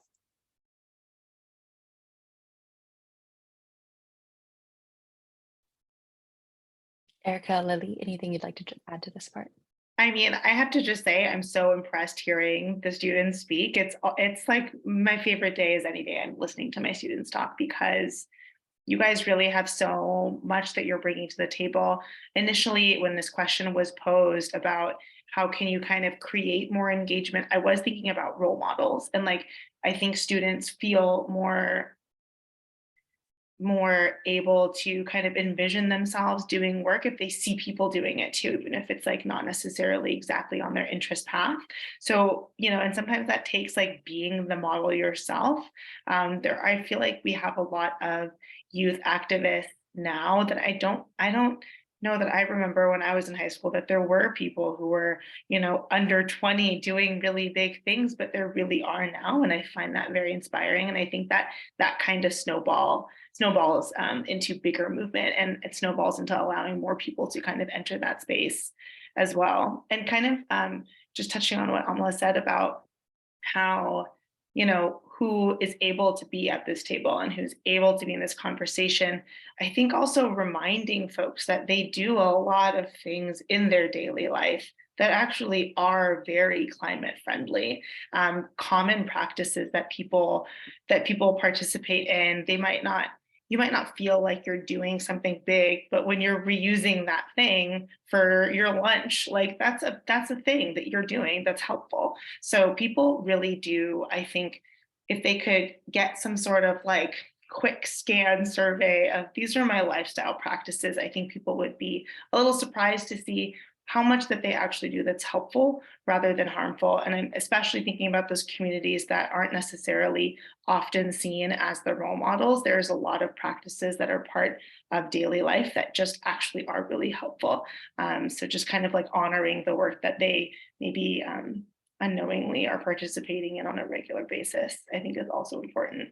Erica, Lily, anything you'd like to add to this part? I mean, I have to just say, I'm so impressed hearing the students speak. It's like my favorite day is any day I'm listening to my students talk, because you guys really have so much that you're bringing to the table. Initially, when this question was posed about how can you kind of create more engagement, I was thinking about role models. And like, I think students feel more able to kind of envision themselves doing work if they see people doing it too, even if it's like not necessarily exactly on their interest path. So, and sometimes that takes like being the model yourself. I feel like we have a lot of youth activists now that I don't know that I remember when I was in high school that there were people who were, under 20 doing really big things, but there really are now. And I find that very inspiring. And I think that kind of snowballs into bigger movement, and it snowballs into allowing more people to kind of enter that space as well. And kind of just touching on what Amala said about how, who is able to be at this table and who's able to be in this conversation. I think also reminding folks that they do a lot of things in their daily life that actually are very climate friendly, common practices that people participate in. You might not feel like you're doing something big, but when you're reusing that thing for your lunch, like that's a thing that you're doing that's helpful. So people really do, I think, if they could get some sort of like quick scan survey of these are my lifestyle practices, I think people would be a little surprised to see how much that they actually do that's helpful rather than harmful. And I'm especially thinking about those communities that aren't necessarily often seen as the role models. There's a lot of practices that are part of daily life that just actually are really helpful. So just kind of like honoring the work that they maybe unknowingly are participating in on a regular basis, I think is also important.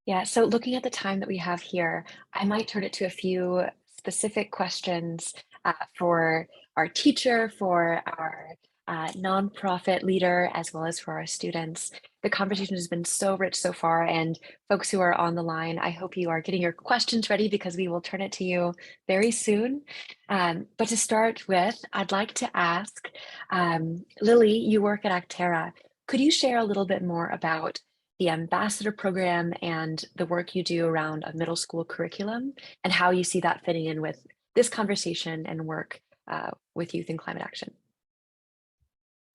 Yeah, so looking at the time that we have here, I might turn it to a few specific questions for our teacher, for our nonprofit leader, as well as for our students. The conversation has been so rich so far, and folks who are on the line, I hope you are getting your questions ready because we will turn it to you very soon. But to start with, I'd like to ask, Lily, you work at Actera. Could you share a little bit more about the ambassador program and the work you do around a middle school curriculum and how you see that fitting in with this conversation and work with youth in climate action?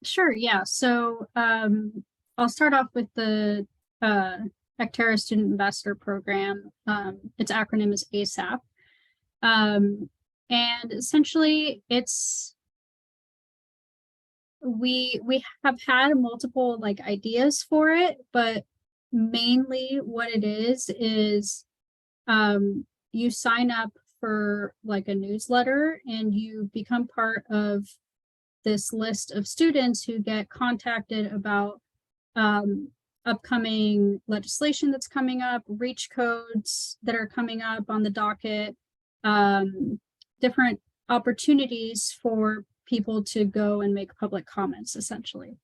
Sure, yeah. So I'll start off with the Actera Student Ambassador Program. Its acronym is ASAP. And essentially it's we have had multiple like ideas for it, but mainly what it is you sign up for like a newsletter and you become part of this list of students who get contacted about upcoming legislation that's coming up, reach codes that are coming up on the docket, different opportunities for people to go and make public comments, essentially.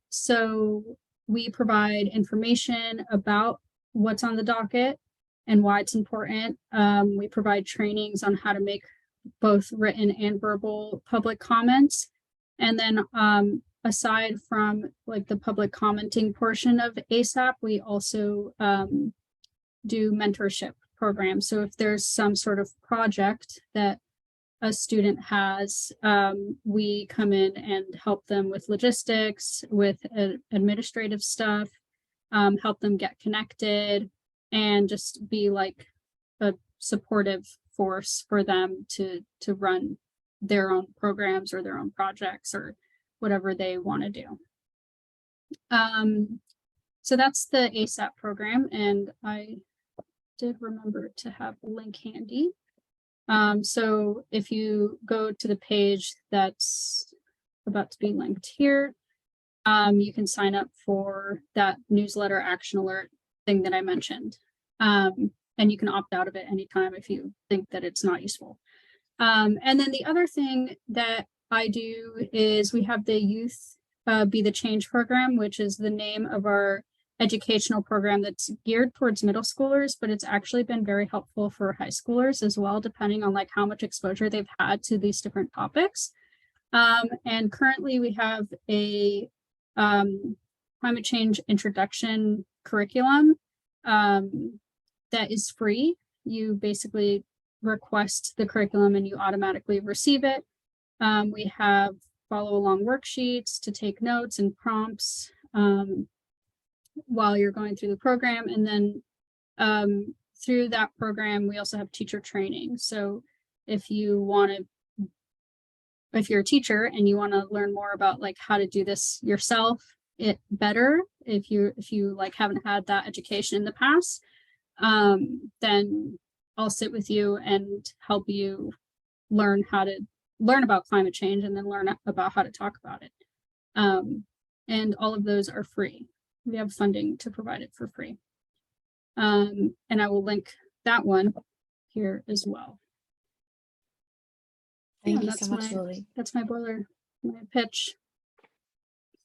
So we provide information about what's on the docket and why it's important. We provide trainings on how to make both written and verbal public comments. And then aside from like the public commenting portion of ASAP, we also do mentorship programs. So if there's some sort of project that a student has, we come in and help them with logistics, with administrative stuff, help them get connected, and just be like a supportive force for them to run their own programs or their own projects or whatever they want to do. So that's the ASAP program, and I did remember to have a link handy. So if you go to the page that's about to be linked here, you can sign up for that newsletter action alert thing that I mentioned. And you can opt out of it anytime if you think that it's not useful. And then the other thing that I do is we have the Youth Be the Change program, which is the name of our educational program that's geared towards middle schoolers, but it's actually been very helpful for high schoolers as well, depending on like how much exposure they've had to these different topics. And currently we have a climate change introduction curriculum that is free. You basically request the curriculum and you automatically receive it. We have follow along worksheets to take notes and prompts while you're going through the program. And then through that program, we also have teacher training. So if you want to, if you're a teacher and you want to learn more about like how to do this yourself, it better, if you like haven't had that education in the past, then I'll sit with you and help you learn about climate change and then learn about how to talk about it. And all of those are free. We have funding to provide it for free. And I will link that one here as well. Thank you that's so much, Lily. That's my pitch.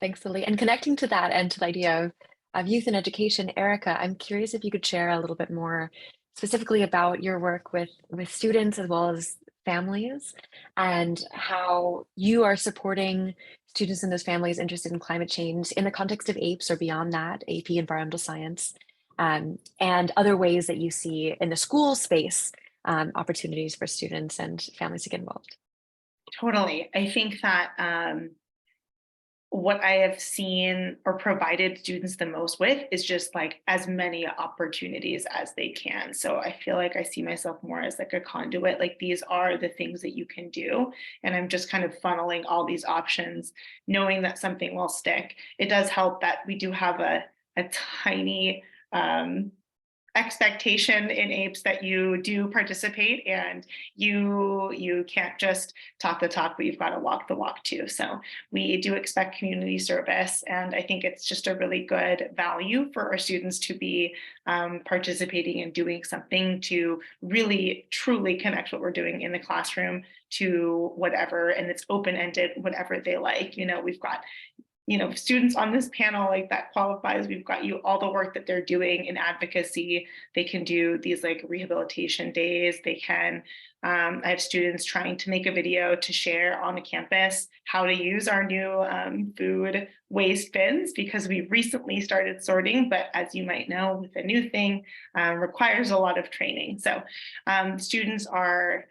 Thanks, Lily. And connecting to that and to the idea of youth and education, Erica, I'm curious if you could share a little bit more specifically about your work with students as well as families and how you are supporting students and those families interested in climate change in the context of APES or beyond that, AP Environmental Science, and other ways that you see in the school space opportunities for students and families to get involved. Totally. I think that what I have seen or provided students the most with is just like as many opportunities as they can. So I feel like I see myself more as like a conduit, like these are the things that you can do. And I'm just kind of funneling all these options, knowing that something will stick. It does help that we do have a tiny expectation in APES that you do participate and you can't just talk the talk, but you've got to walk the walk too. So we do expect community service, and I think it's just a really good value for our students to be participating and doing something to really truly connect what we're doing in the classroom to whatever, and it's open-ended, whatever they like. You know, we've got students on this panel like that qualifies. We've got all the work that they're doing in advocacy. They can do these like rehabilitation days. They can, I have students trying to make a video to share on the campus how to use our new food waste bins, because we recently started sorting, but as you might know, with a new thing, requires a lot of training. So students are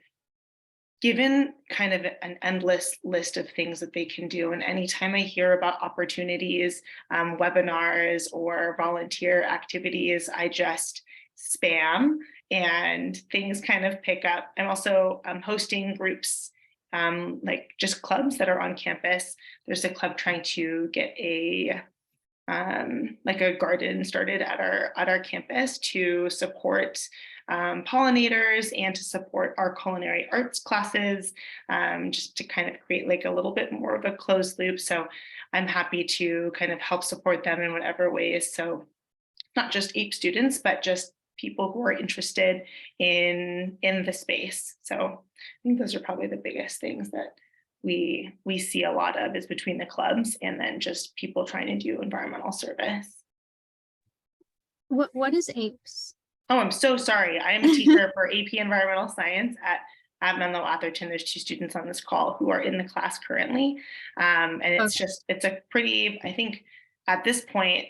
given kind of an endless list of things that they can do. And anytime I hear about opportunities, webinars, or volunteer activities, I just spam and things kind of pick up. I'm also hosting groups like just clubs that are on campus. There's a club trying to get like a garden started at our campus to support pollinators and to support our culinary arts classes, just to kind of create like a little bit more of a closed loop. So I'm happy to kind of help support them in whatever ways. So not just APE students, but just people who are interested in the space. So I think those are probably the biggest things that we see a lot of, is between the clubs and then just people trying to do environmental service. What is APES? Oh, I'm so sorry. I am a teacher for AP Environmental Science at Menlo Atherton. There's 2 students on this call who are in the class currently. And it's Okay. it's a pretty, I think at this point,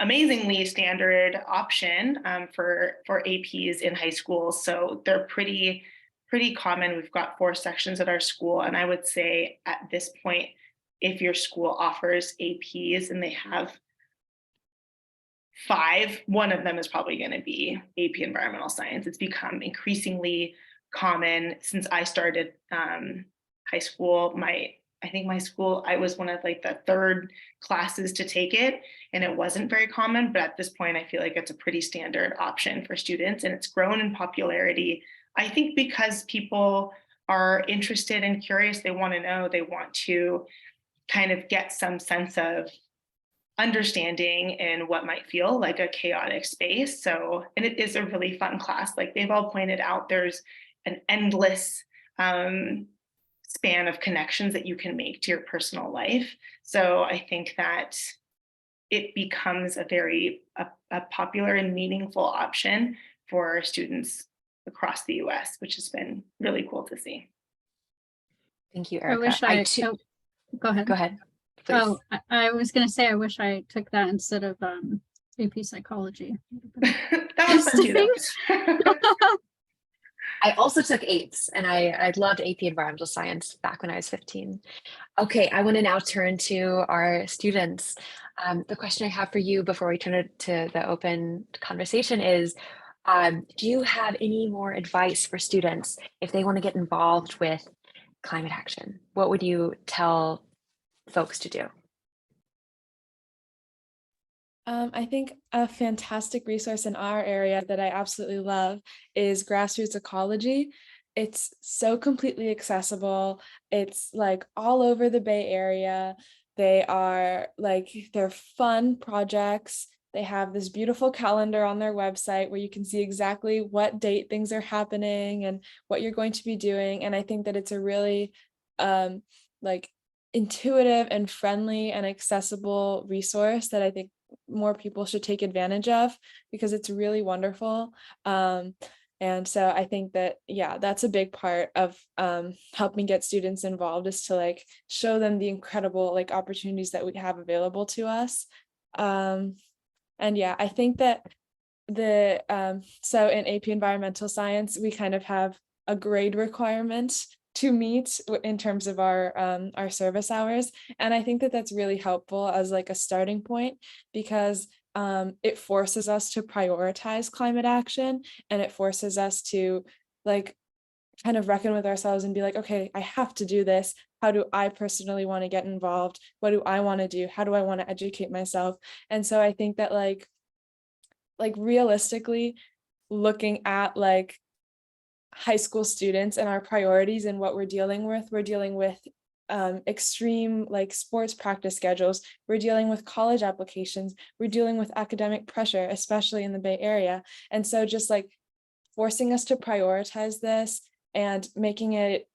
amazingly standard option for APs in high school. So they're pretty common. We've got 4 sections at our school. And I would say at this point, if your school offers APs and they have 5, one of them is probably going to be AP Environmental Science. It's become increasingly common since I started high school. I think my school, I was one of like the 3rd classes to take it, and it wasn't very common. But at this point, I feel like it's a pretty standard option for students, and it's grown in popularity. I think because people are interested and curious, they want to know, they want to kind of get some sense of understanding in what might feel like a chaotic space. So, and it is a really fun class. Like they've all pointed out, there's an endless span of connections that you can make to your personal life. So I think that it becomes a very popular and meaningful option for students across the US, which has been really cool to see. Thank you, I Erica. wish oh, go ahead. Go ahead, please. Oh, I was going to say, I wish I took that instead of AP psychology. That was fun too, though. I also took APES, and I loved AP Environmental Science back when I was 15. Okay, I want to now turn to our students. The question I have for you before we turn it to the open conversation is, do you have any more advice for students if they want to get involved with climate action? What would you tell folks to do? I think a fantastic resource in our area that I absolutely love is Grassroots Ecology. It's so completely accessible. It's like all over the Bay Area. They're fun projects. They have this beautiful calendar on their website where you can see exactly what date things are happening and what you're going to be doing. And I think that it's a really intuitive and friendly and accessible resource that I think more people should take advantage of, because it's really wonderful. And so I think that, yeah, that's a big part of helping get students involved, is to show them the incredible opportunities that we have available to us. And yeah, I think that so in AP Environmental Science, we kind of have a grade requirement to meet in terms of our service hours. And I think that that's really helpful as a starting point, because it forces us to prioritize climate action, and it forces us to kind of reckon with ourselves and be like, okay, I have to do this. How do I personally want to get involved? What do I want to do? How do I want to educate myself? And so I think that realistically, looking at high school students and our priorities and what we're dealing with extreme sports practice schedules. We're dealing with college applications. We're dealing with academic pressure, especially in the Bay Area. And so just forcing us to prioritize this and making it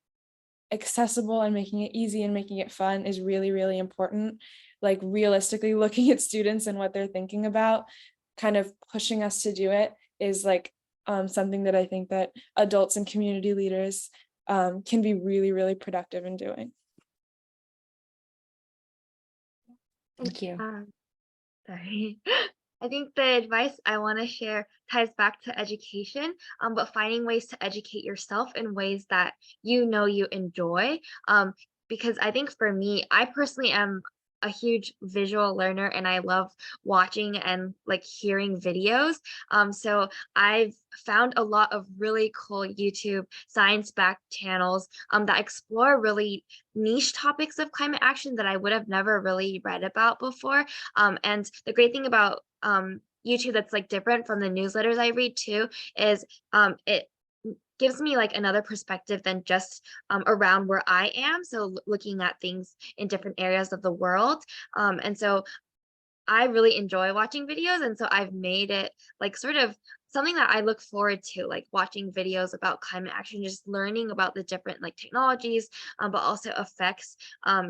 accessible and making it easy and making it fun is really, really important. Realistically looking at students and what they're thinking about, kind of pushing us to do it, is something that I think that adults and community leaders can be really, really productive in doing. Thank you. Sorry. I think the advice I want to share ties back to education, but finding ways to educate yourself in ways that you enjoy. Because I think for me, I personally am a huge visual learner and I love watching and like hearing videos. So I've found a lot of really cool YouTube science-backed channels that explore really niche topics of climate action that I would have never really read about before. And the great thing about YouTube that's like different from the newsletters I read too is it gives me like another perspective than just around where I am. So looking at things in different areas of the world. And so I really enjoy watching videos. And so I've made it like sort of something that I look forward to, like watching videos about climate action, just learning about the different like technologies, but also effects.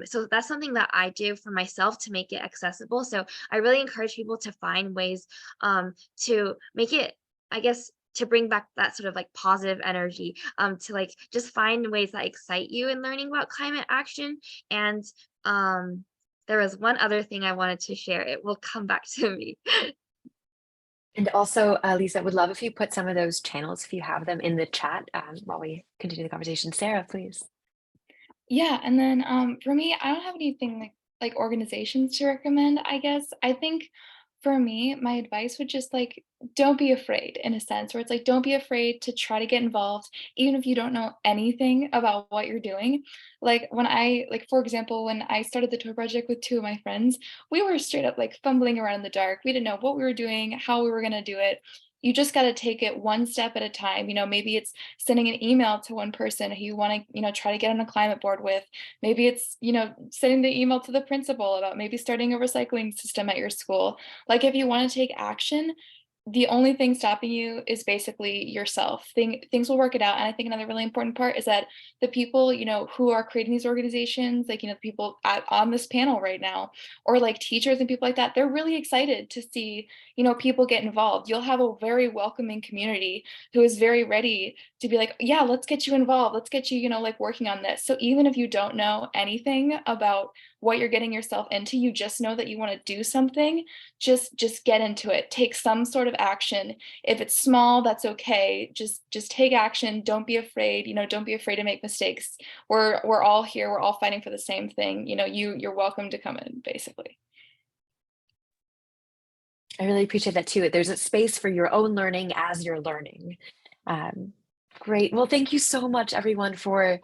So that's something that I do for myself to make it accessible. So I really encourage people to find ways to make it, I guess, to bring back that sort of like positive energy, to like just find ways that excite you in learning about climate action. And there was one other thing I wanted to share. It will come back to me. And also, Lisa, would love if you put some of those channels, if you have them, in the chat while we continue the conversation. Sarah, please. Yeah, and then for me, I don't have anything like organizations to recommend, I guess. I think for me, my advice would just like don't be afraid in a sense where it's like don't be afraid to try to get involved even if you don't know anything about what you're doing. Like when I like for example, when I started the toy project with two of my friends, we were straight up like fumbling around in the dark. We didn't know what we were doing, how we were going to do it. You just got to take it one step at a time. Maybe it's sending an email to one person who you want to, try to get on a climate board with. Maybe it's, sending the email to the principal about maybe starting a recycling system at your school. Like if you want to take action, the only thing stopping you is basically yourself. Things will work it out. And I think another really important part is that the people, who are creating these organizations, like, the people on this panel right now, or like teachers and people like that, they're really excited to see, people get involved. You'll have a very welcoming community who is very ready to be like, yeah, let's get you involved. Let's get you, like working on this. So even if you don't know anything about what you're getting yourself into, you just know that you want to do something, just get into it. Take some sort of action. If it's small, that's okay. Just take action. Don't be afraid. Don't be afraid to make mistakes. We're all here. We're all fighting for the same thing. You're welcome to come in, basically. I really appreciate that too. There's a space for your own learning as you're learning. Great. Well, thank you so much, everyone, for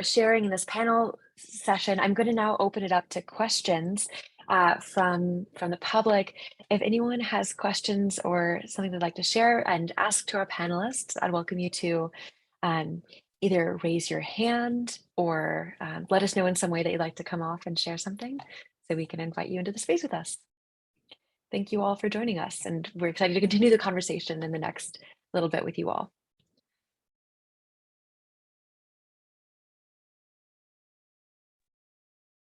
sharing in this panel session. I'm going to now open it up to questions from the public. If anyone has questions or something they'd like to share and ask to our panelists, I'd welcome you to either raise your hand or let us know in some way that you'd like to come off and share something so we can invite you into the space with us. Thank you all for joining us, and we're excited to continue the conversation in the next little bit with you all.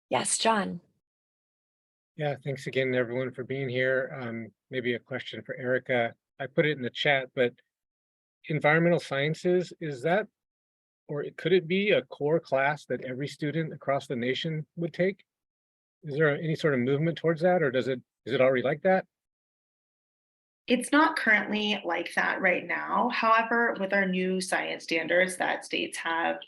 Yes, John. Yeah, thanks again, everyone, for being here. Maybe a question for Erica. I put it in the chat, but environmental sciences, is that, or could it be a core class that every student across the nation would take? Is there any sort of movement towards that, or is it already like that? It's not currently like that right now. However, with our new science standards that states have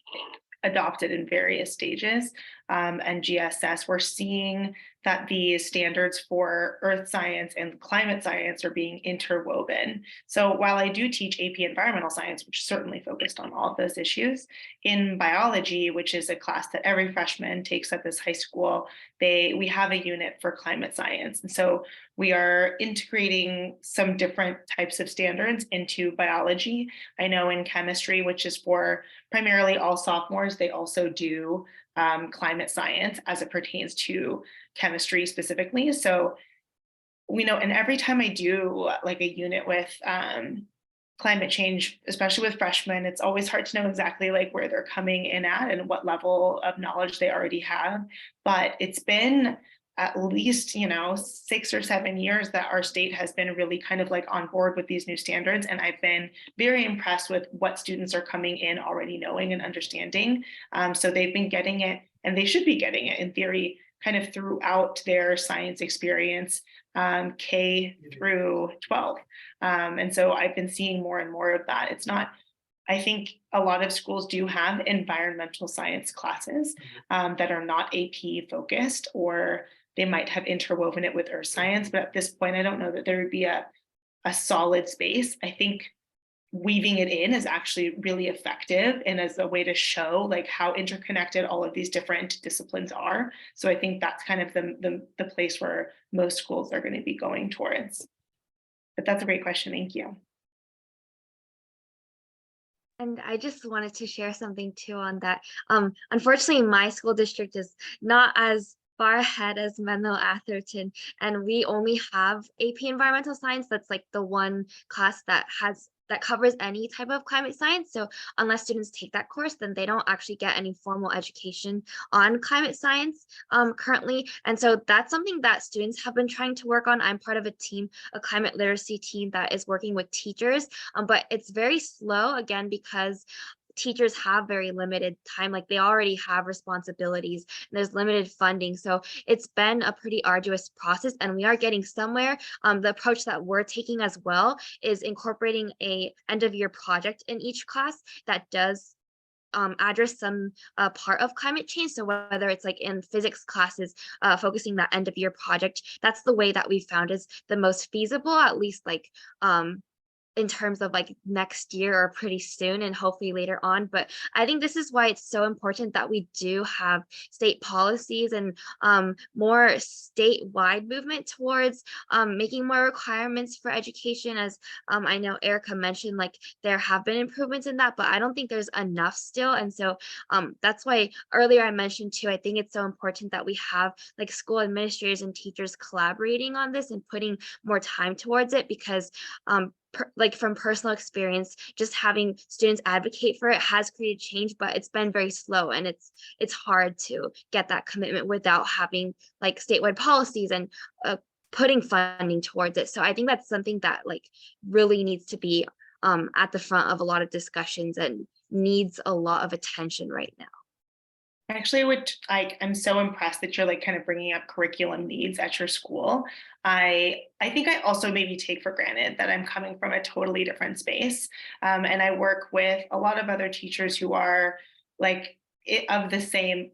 adopted in various stages, and GSS, we're seeing that the standards for earth science and climate science are being interwoven. So while I do teach AP Environmental Science, which is certainly focused on all of those issues, in biology, which is a class that every freshman takes at this high school, we have a unit for climate science. And so we are integrating some different types of standards into biology. I know in chemistry, which is for primarily all sophomores, they also do climate science as it pertains to chemistry specifically. So we know, and every time I do like a unit with climate change, especially with freshmen, it's always hard to know exactly like where they're coming in at and what level of knowledge they already have. But it's been at least, 6 or 7 years that our state has been really kind of like on board with these new standards. And I've been very impressed with what students are coming in already knowing and understanding. So they've been getting it, and they should be getting it in theory, kind of throughout their science experience, K through 12. And so I've been seeing more and more of that. It's not, I think a lot of schools do have environmental science classes that are not AP focused, or they might have interwoven it with earth science, but at this point, I don't know that there would be a solid space. I think weaving it in is actually really effective and as a way to show like how interconnected all of these different disciplines are. So I think that's kind of the place where most schools are going to be going towards. But that's a great question. Thank you. And I just wanted to share something too on that. Unfortunately, my school district is not as far ahead as Menlo Atherton, and we only have AP Environmental Science. That's like the one class that covers any type of climate science. So unless students take that course, then they don't actually get any formal education on climate science currently. And so that's something that students have been trying to work on. I'm part of a team, a climate literacy team that is working with teachers, but it's very slow again, because teachers have very limited time, like they already have responsibilities and there's limited funding. So it's been a pretty arduous process and we are getting somewhere. The approach that we're taking as well is incorporating a end of year project in each class that does address some part of climate change. So whether it's like in physics classes, focusing that end of year project, that's the way that we found is the most feasible, at least like in terms of like next year or pretty soon and hopefully later on. But I think this is why it's so important that we do have state policies and more statewide movement towards making more requirements for education. As I know Erica mentioned, like there have been improvements in that, but I don't think there's enough still. And so that's why earlier I mentioned too, I think it's so important that we have like school administrators and teachers collaborating on this and putting more time towards it, because like from personal experience, just having students advocate for it has created change, but it's been very slow and it's hard to get that commitment without having like statewide policies and putting funding towards it. So I think that's something that like really needs to be at the front of a lot of discussions and needs a lot of attention right now. Actually, I'm so impressed that you're like kind of bringing up curriculum needs at your school. I think I also maybe take for granted that I'm coming from a totally different space. And I work with a lot of other teachers who are like of the same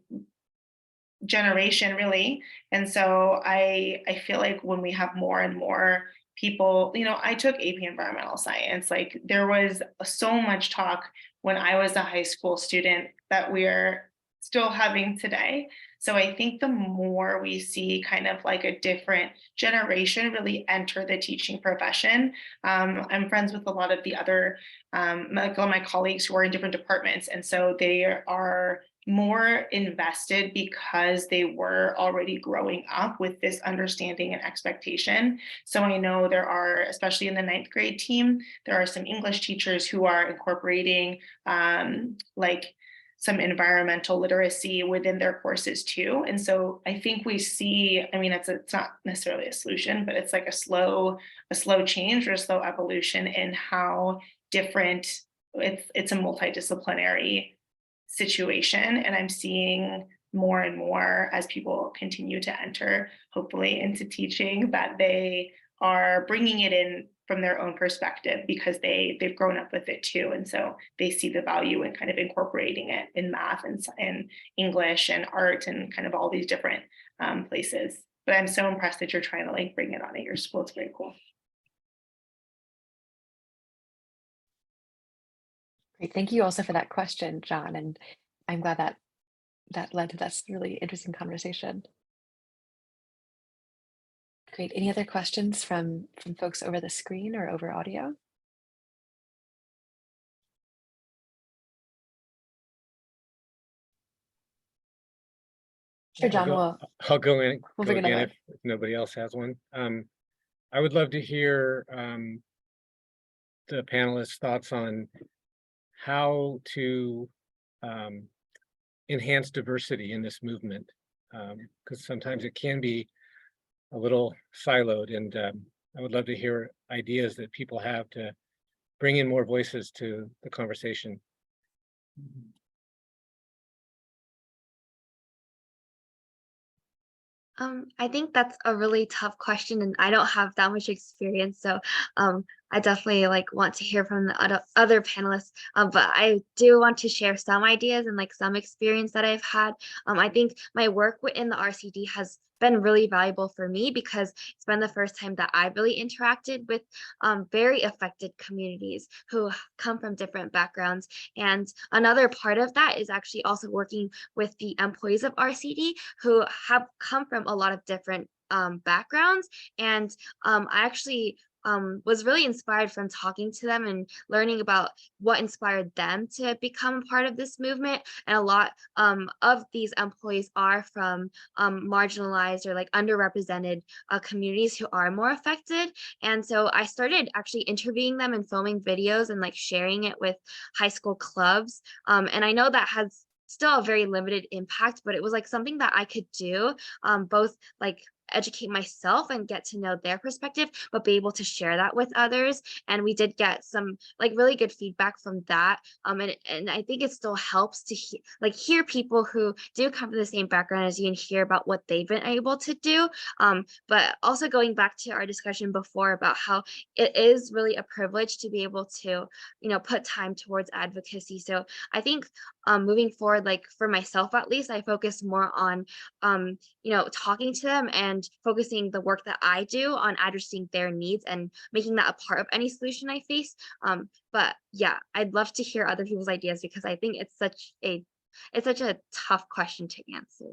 generation, really. And so I feel like when we have more and more people, I took AP Environmental Science. Like there was so much talk when I was a high school student that we're still having today. So I think the more we see kind of like a different generation really enter the teaching profession. I'm friends with a lot of the other, like all my colleagues who are in different departments. And so they are more invested because they were already growing up with this understanding and expectation. So I know there are, especially in the 9th grade team, there are some English teachers who are incorporating like some environmental literacy within their courses too. And so I think we see, I mean, it's not necessarily a solution, but it's like a slow change or a slow evolution in how different it's a multidisciplinary situation. And I'm seeing more and more as people continue to enter, hopefully, into teaching, that they are bringing it in from their own perspective because they've grown up with it too. And so they see the value in kind of incorporating it in math and English and art and kind of all these different places. But I'm so impressed that you're trying to like bring it on at your school. It's very cool. Great. Thank you also for that question, John. And I'm glad that led to this really interesting conversation. Great. Any other questions from folks over the screen or over audio? Sure, John. I'll go in. We'll bring it again if nobody else has one. I would love to hear the panelists' thoughts on how to enhance diversity in this movement, because sometimes it can be a little siloed, and I would love to hear ideas that people have to bring in more voices to the conversation. I think that's a really tough question and I don't have that much experience. So I definitely like want to hear from the other panelists, but I do want to share some ideas and like some experience that I've had. I think my work within the RCD has been really valuable for me because it's been the first time that I've really interacted with very affected communities who come from different backgrounds. And another part of that is actually also working with the employees of RCD who have come from a lot of different backgrounds. And I actually was really inspired from talking to them and learning about what inspired them to become a part of this movement. And a lot of these employees are from marginalized or like underrepresented communities who are more affected. And so I started actually interviewing them and filming videos and like sharing it with high school clubs. And I know that has still a very limited impact, but it was like something that I could do, both like educate myself and get to know their perspective, but be able to share that with others. And we did get some like really good feedback from that. And I think it still helps to hear people who do come from the same background as you and hear about what they've been able to do. But also going back to our discussion before about how it is really a privilege to be able to, put time towards advocacy. So I think moving forward, like for myself at least, I focus more on talking to them and focusing the work that I do on addressing their needs and making that a part of any solution I face. But yeah, I'd love to hear other people's ideas because I think it's such a tough question to answer.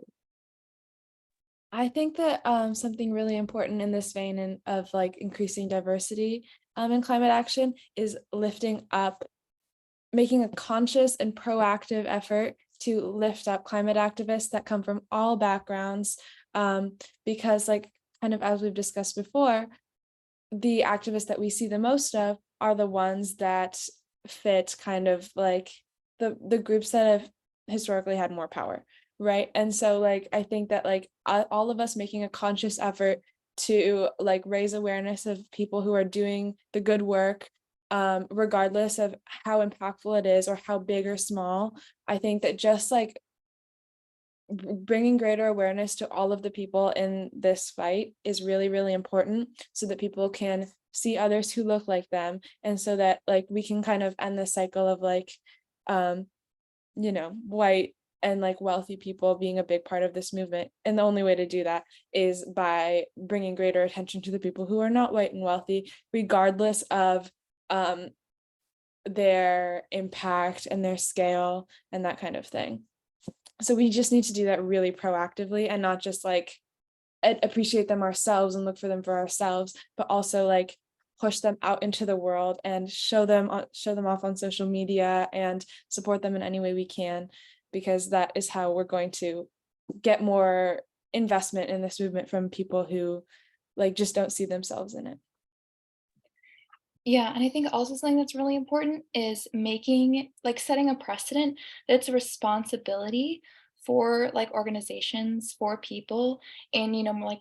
I think that something really important in this vein and of like increasing diversity in climate action is lifting up, making a conscious and proactive effort to lift up climate activists that come from all backgrounds, because like kind of as we've discussed before, the activists that we see the most of are the ones that fit kind of like the groups that have historically had more power, right? And so like I think that like all of us making a conscious effort to like raise awareness of people who are doing the good work, regardless of how impactful it is or how big or small, I think that just like bringing greater awareness to all of the people in this fight is really, really important so that people can see others who look like them. And so that like we can kind of end the cycle of like, white and like wealthy people being a big part of this movement. And the only way to do that is by bringing greater attention to the people who are not white and wealthy, regardless of their impact and their scale and that kind of thing. So we just need to do that really proactively and not just like appreciate them ourselves and look for them for ourselves, but also like push them out into the world and show them off on social media and support them in any way we can, because that is how we're going to get more investment in this movement from people who like just don't see themselves in it. Yeah, and I think also something that's really important is setting a precedent that's a responsibility for like organizations, for people in,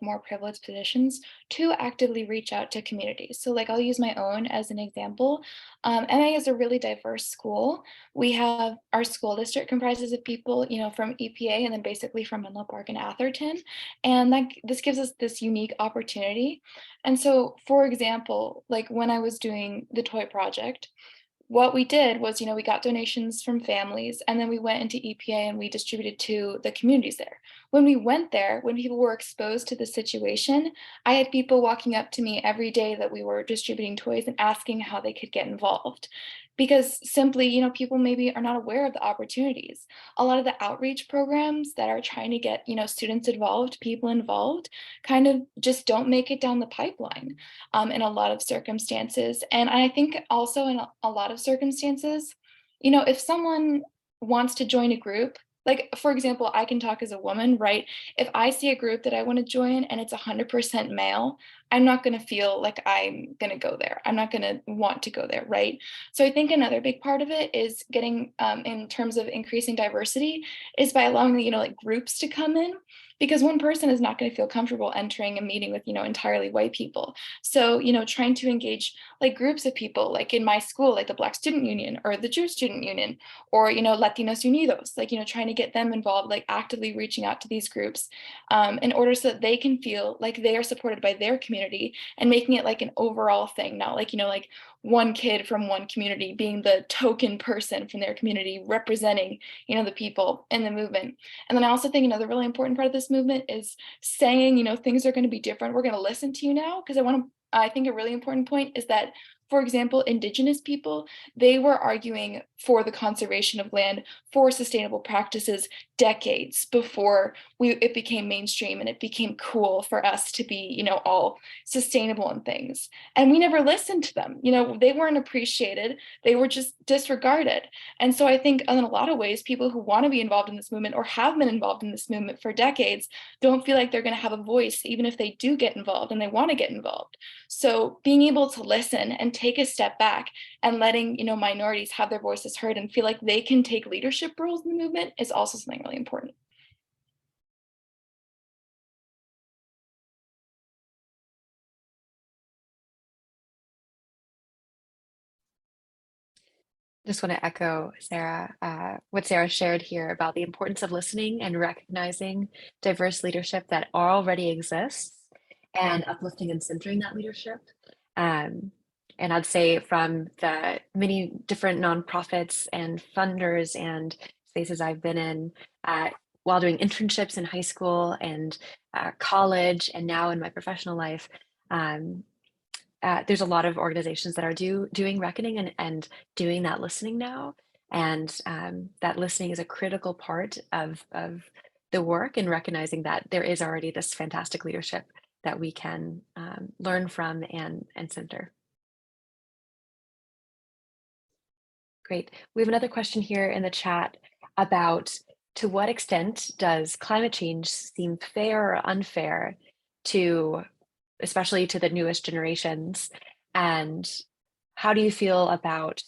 more privileged positions to actively reach out to communities. So like I'll use my own as an example. MA is a really diverse school. We have our school district comprises of people, from EPA and then basically from Menlo Park and Atherton. And this gives us this unique opportunity. And so, for example, like when I was doing the toy project, what we did was, we got donations from families and then we went into EPA and we distributed to the communities there. When we went there, when people were exposed to the situation, I had people walking up to me every day that we were distributing toys and asking how they could get involved. Because simply, people maybe are not aware of the opportunities. A lot of the outreach programs that are trying to get, students involved, people involved, kind of just don't make it down the pipeline in a lot of circumstances. And I think also in a lot of circumstances, if someone wants to join a group, like, for example, I can talk as a woman, right? If I see a group that I want to join and it's 100% male, I'm not going to feel like I'm going to go there. I'm not going to want to go there, right? So I think another big part of it is getting, in terms of increasing diversity, is by allowing, like groups to come in. because one person is not going to feel comfortable entering a meeting with, entirely white people. So, trying to engage like groups of people, like in my school, like the Black Student Union or the Jewish Student Union, or, Latinos Unidos, like, trying to get them involved, like actively reaching out to these groups in order so that they can feel like they are supported by their community, and making it like an overall thing, not like, like one kid from one community being the token person from their community representing, the people in the movement. And then I also think another really important part of this movement is saying, things are going to be different. We're going to listen to you now, because I think a really important point is that, for example, Indigenous people, they were arguing for the conservation of land, for sustainable practices decades before it became mainstream and it became cool for us to be, all sustainable and things. And we never listened to them. They weren't appreciated. They were just disregarded. And so I think in a lot of ways, people who want to be involved in this movement or have been involved in this movement for decades don't feel like they're going to have a voice, even if they do get involved and they want to get involved. So being able to listen and take a step back and letting, minorities have their voices heard and feel like they can take leadership roles in the movement is also something really important. Just want to echo what Sarah shared here about the importance of listening and recognizing diverse leadership that already exists and uplifting and centering that leadership. And I'd say from the many different nonprofits and funders and spaces I've been in while doing internships in high school and college, and now in my professional life, there's a lot of organizations that are doing reckoning and doing that listening now. And that listening is a critical part of the work, and recognizing that there is already this fantastic leadership that we can learn from and center. Great. We have another question here in the chat about, to what extent does climate change seem fair or unfair to, especially to the newest generations? And how do you feel about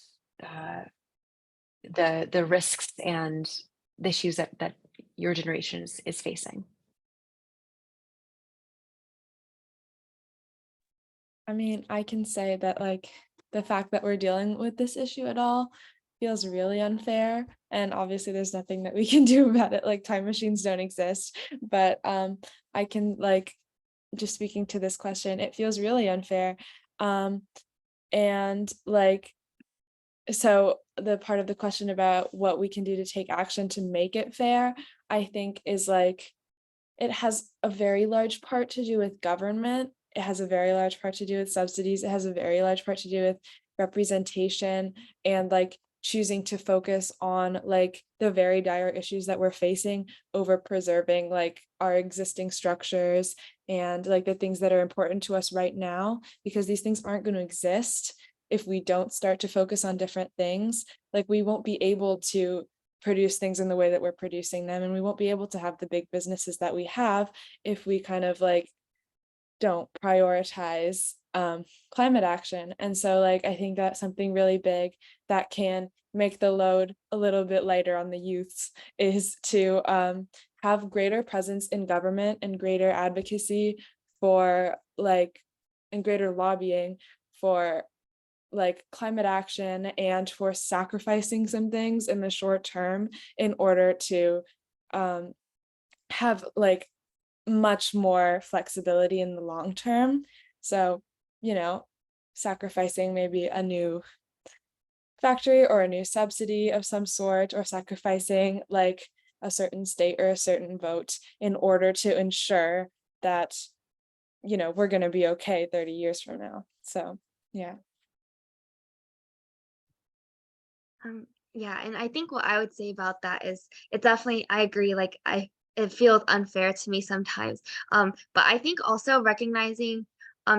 the risks and the issues that your generation is facing? I mean, I can say that like the fact that we're dealing with this issue at all feels really unfair. And obviously there's nothing that we can do about it. Like time machines don't exist. But I can like, just speaking to this question, it feels really unfair. And like, so the part of the question about what we can do to take action to make it fair, I think is like, it has a very large part to do with government. It has a very large part to do with subsidies. It has a very large part to do with representation and like choosing to focus on like the very dire issues that we're facing over preserving like our existing structures and like the things that are important to us right now, because these things aren't going to exist if we don't start to focus on different things. Like we won't be able to produce things in the way that we're producing them, and we won't be able to have the big businesses that we have if we kind of like don't prioritize climate action. And so like I think that's something really big that can make the load a little bit lighter on the youths, is to have greater presence in government and greater advocacy for like, and greater lobbying for like climate action, and for sacrificing some things in the short term in order to have like much more flexibility in the long term. So, sacrificing maybe a new factory or a new subsidy of some sort, or sacrificing like a certain state or a certain vote in order to ensure that, we're going to be okay 30 years from now. So, yeah. Yeah, and I think what I would say about that is it definitely, I agree, like it feels unfair to me sometimes. But I think also recognizing,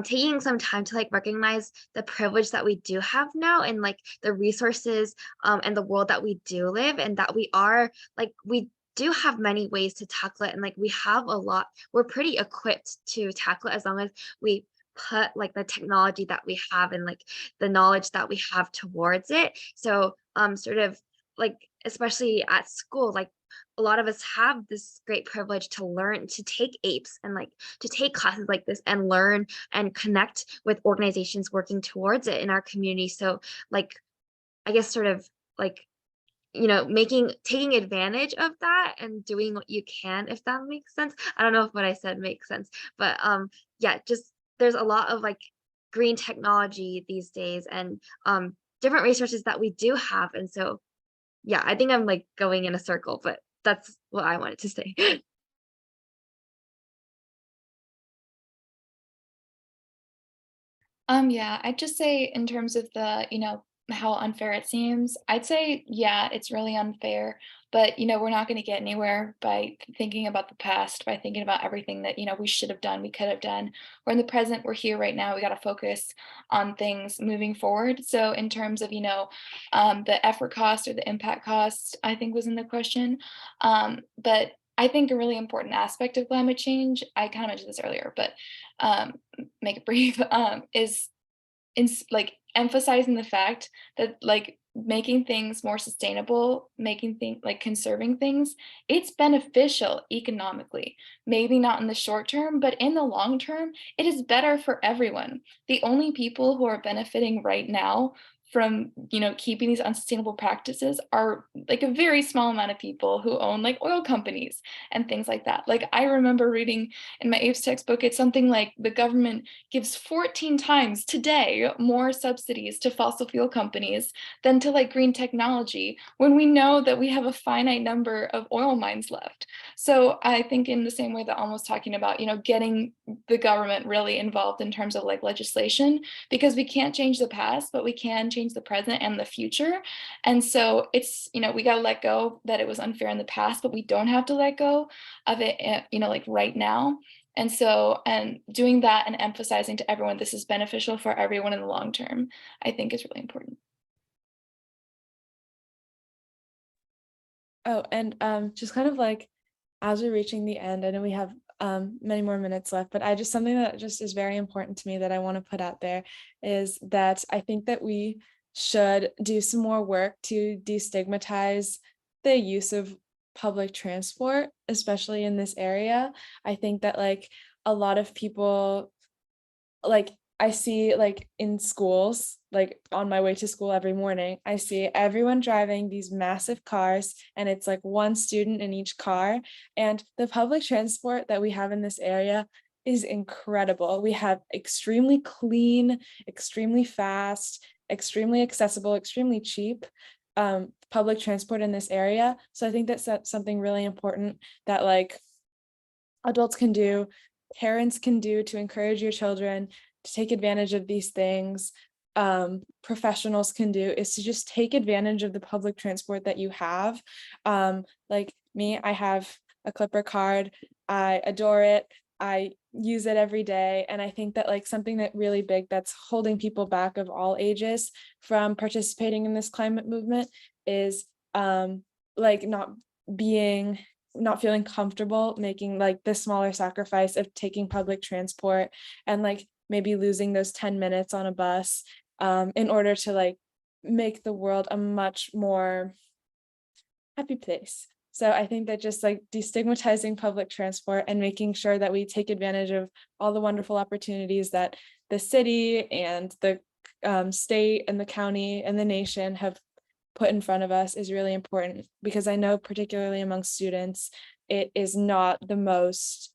taking some time to like recognize the privilege that we do have now, and like the resources and the world that we do live, and that we are like, we do have many ways to tackle it, and like we have a lot, we're pretty equipped to tackle it as long as we put like the technology that we have and like the knowledge that we have towards it. So sort of like, especially at school, like a lot of us have this great privilege to learn to take APES and like to take classes like this and learn and connect with organizations working towards it in our community. So like, I guess sort of like, taking advantage of that and doing what you can, if that makes sense. I don't know if what I said makes sense, but yeah, just there's a lot of like green technology these days and different resources that we do have. And so, yeah, I think I'm like going in a circle, but that's what I wanted to say. Yeah, I'd just say in terms of the, how unfair it seems, I'd say, yeah, it's really unfair, but, we're not going to get anywhere by thinking about the past, by thinking about everything that, we should have done, we could have done. We're in the present, we're here right now. We got to focus on things moving forward. So in terms of, the effort cost or the impact cost, I think was in the question. But I think a really important aspect of climate change, I kind of mentioned this earlier, but make it brief, is like emphasizing the fact that like making things more sustainable, making things like conserving things, it's beneficial economically. Maybe not in the short term, but in the long term, it is better for everyone. The only people who are benefiting right now from keeping these unsustainable practices are like a very small amount of people who own like oil companies and things like that. Like I remember reading in my APES textbook, it's something like the government gives 14 times today more subsidies to fossil fuel companies than to like green technology, when we know that we have a finite number of oil mines left. So I think in the same way that almost talking about, getting the government really involved in terms of like legislation, because we can't change the past, but we can change the present and the future. And so it's, we got to let go that it was unfair in the past, but we don't have to let go of it, like right now. And so, and doing that and emphasizing to everyone this is beneficial for everyone in the long term, I think is really important. Oh, and just kind of like as we're reaching the end, I know we have many more minutes left, but I just something that just is very important to me that I want to put out there is that I think that we should do some more work to destigmatize the use of public transport, especially in this area. I think that like a lot of people, like I see like in schools, like on my way to school every morning, I see everyone driving these massive cars and it's like one student in each car. And the public transport that we have in this area is incredible. We have extremely clean, extremely fast, extremely accessible, extremely cheap public transport in this area. So I think that's something really important that like adults can do, parents can do to encourage your children to take advantage of these things. Professionals can do is to just take advantage of the public transport that you have. Like me, I have a Clipper card. I adore it. I use it every day. And I think that like something that really big that's holding people back of all ages from participating in this climate movement is like not feeling comfortable making like the smaller sacrifice of taking public transport and like maybe losing those 10 minutes on a bus in order to like make the world a much more happy place. So I think that just like destigmatizing public transport and making sure that we take advantage of all the wonderful opportunities that the city and the state and the county and the nation have put in front of us is really important, because I know particularly among students, it is not the most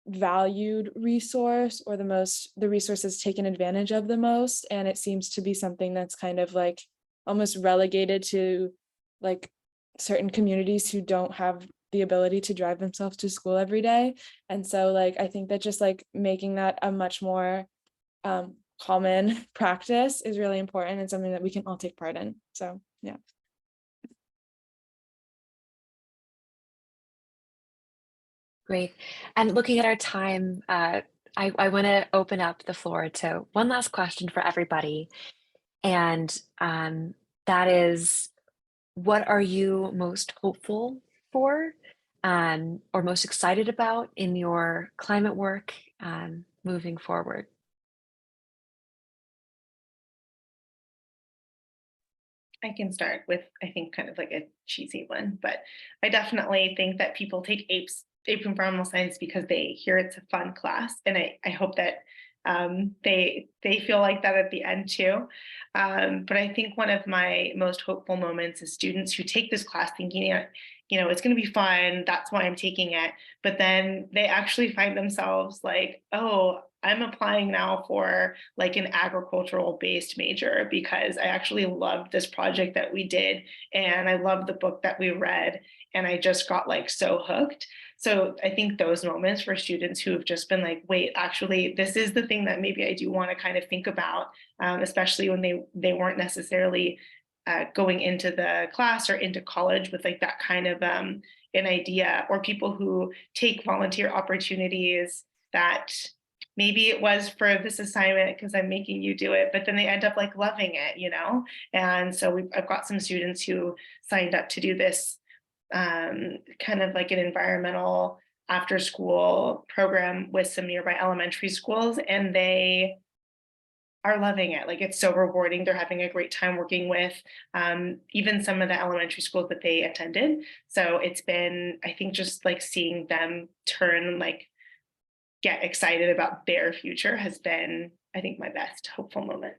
valued resource or the resource that's taken advantage of the most. And it seems to be something that's kind of like almost relegated to like certain communities who don't have the ability to drive themselves to school every day. And so like I think that just like making that a much more common practice is really important and something that we can all take part in. So yeah. Great. And looking at our time, I want to open up the floor to one last question for everybody. And that is, what are you most hopeful for or most excited about in your climate work moving forward? I can start with, I think, kind of like a cheesy one, but I definitely think that people take AP Environmental Science because they hear it's a fun class, and I hope that they feel like that at the end too. But I think one of my most hopeful moments is students who take this class thinking, it's going to be fun. That's why I'm taking it. But then they actually find themselves like, oh, I'm applying now for like an agricultural based major because I actually loved this project that we did, and I loved the book that we read, and I just got like so hooked. So I think those moments for students who have just been like, wait, actually, this is the thing that maybe I do want to kind of think about, especially when they weren't necessarily going into the class or into college with like that kind of an idea, or people who take volunteer opportunities that maybe it was for this assignment because I'm making you do it, but then they end up like loving it. And so I've got some students who signed up to do this kind of like an environmental after school program with some nearby elementary schools, and they are loving it. Like, it's so rewarding. They're having a great time working with even some of the elementary schools that they attended. So it's been, I think, just like seeing them turn, like get excited about their future has been, I think, my best hopeful moment.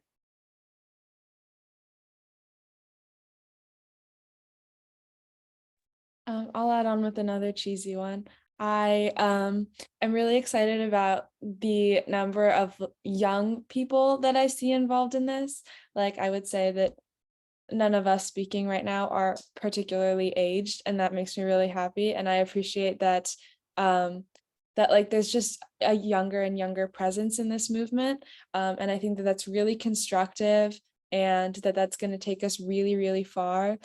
I'll add on with another cheesy one. I am really excited about the number of young people that I see involved in this. Like, I would say that none of us speaking right now are particularly aged, and that makes me really happy. And I appreciate that that like there's just a younger and younger presence in this movement. And I think that that's really constructive, and that that's going to take us really, really far.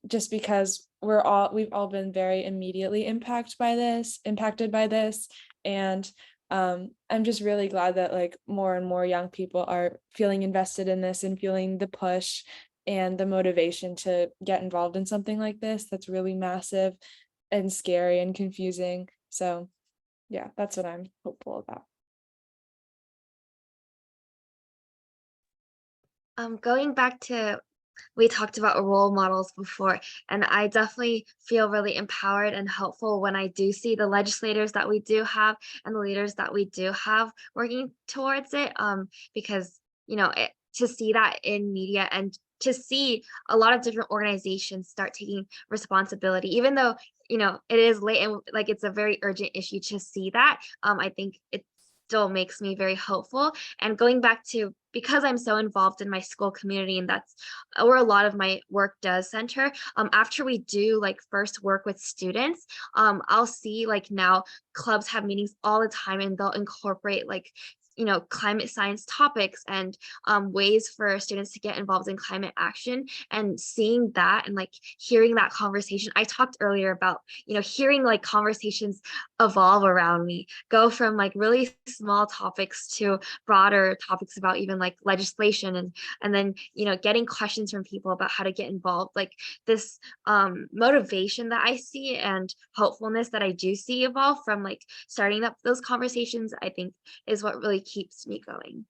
Just because we've all been very immediately impacted by this. And I'm just really glad that like more and more young people are feeling invested in this and feeling the push and the motivation to get involved in something like this that's really massive and scary and confusing. So yeah, that's what I'm hopeful about. Going back to, we talked about role models before, and I definitely feel really empowered and helpful when I do see the legislators that we do have and the leaders that we do have working towards it. Because to see that in media and to see a lot of different organizations start taking responsibility, even though it is late and like it's a very urgent issue, to see that, I think it still makes me very hopeful. And going back to, because I'm so involved in my school community, and that's where a lot of my work does center, after we do like first work with students, I'll see like now clubs have meetings all the time, and they'll incorporate like climate science topics and ways for students to get involved in climate action. And seeing that and like hearing that conversation, I talked earlier about hearing like conversations evolve around me, go from like really small topics to broader topics about even like legislation, and then getting questions from people about how to get involved. Like this motivation that I see and hopefulness that I do see evolve from like starting up those conversations, I think is what really keeps me going.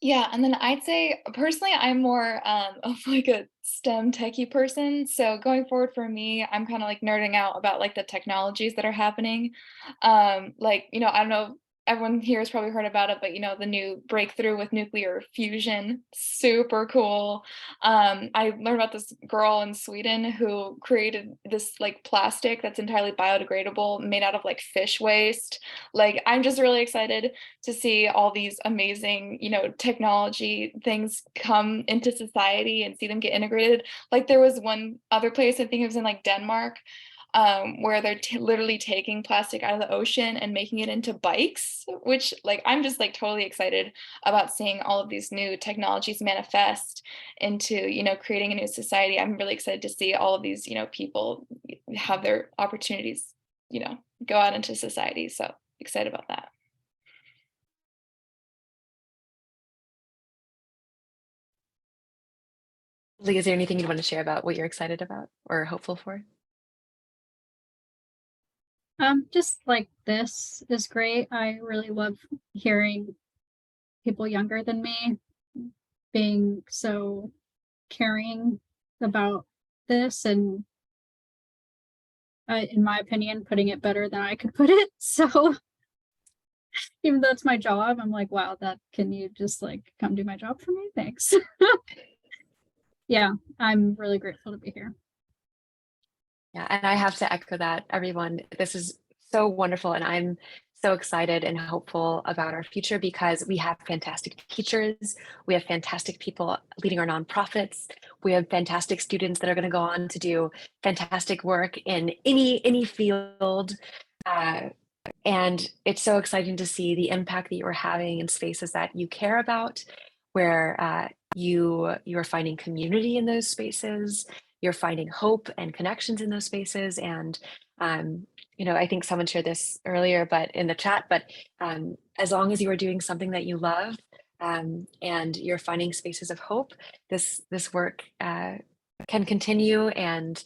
Yeah, and then I'd say personally, I'm more of like a STEM techie person. So going forward for me, I'm kind of like nerding out about like the technologies that are happening. Like, I don't know, everyone here has probably heard about it, but the new breakthrough with nuclear fusion, super cool. I learned about this girl in Sweden who created this like plastic that's entirely biodegradable, made out of like fish waste. Like, I'm just really excited to see all these amazing, technology things come into society and see them get integrated. Like, there was one other place, I think it was in like Denmark, where they're literally taking plastic out of the ocean and making it into bikes, which like I'm just like totally excited about seeing all of these new technologies manifest into creating a new society. I'm really excited to see all of these people have their opportunities go out into society. So excited about that. Lee, is there anything you'd want to share about what you're excited about or hopeful for? Just like this is great. I really love hearing people younger than me being so caring about this and in my opinion, putting it better than I could put it. So even though it's my job, I'm like, wow, can you just like come do my job for me? Thanks. Yeah, I'm really grateful to be here. Yeah, and I have to echo that, everyone. This is so wonderful, and I'm so excited and hopeful about our future because we have fantastic teachers, we have fantastic people leading our nonprofits, we have fantastic students that are going to go on to do fantastic work in any field. And it's so exciting to see the impact that you are having in spaces that you care about, where you are finding community in those spaces, you're finding hope and connections in those spaces. And I think someone shared this earlier, but in the chat, but as long as you are doing something that you love and you're finding spaces of hope, this work can continue, and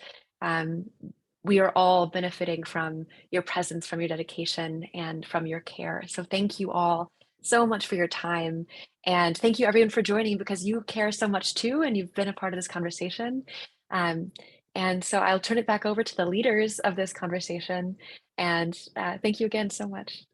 we are all benefiting from your presence, from your dedication, and from your care. So thank you all so much for your time. And thank you everyone for joining, because you care so much too, and you've been a part of this conversation. And so I'll turn it back over to the leaders of this conversation. And thank you again so much.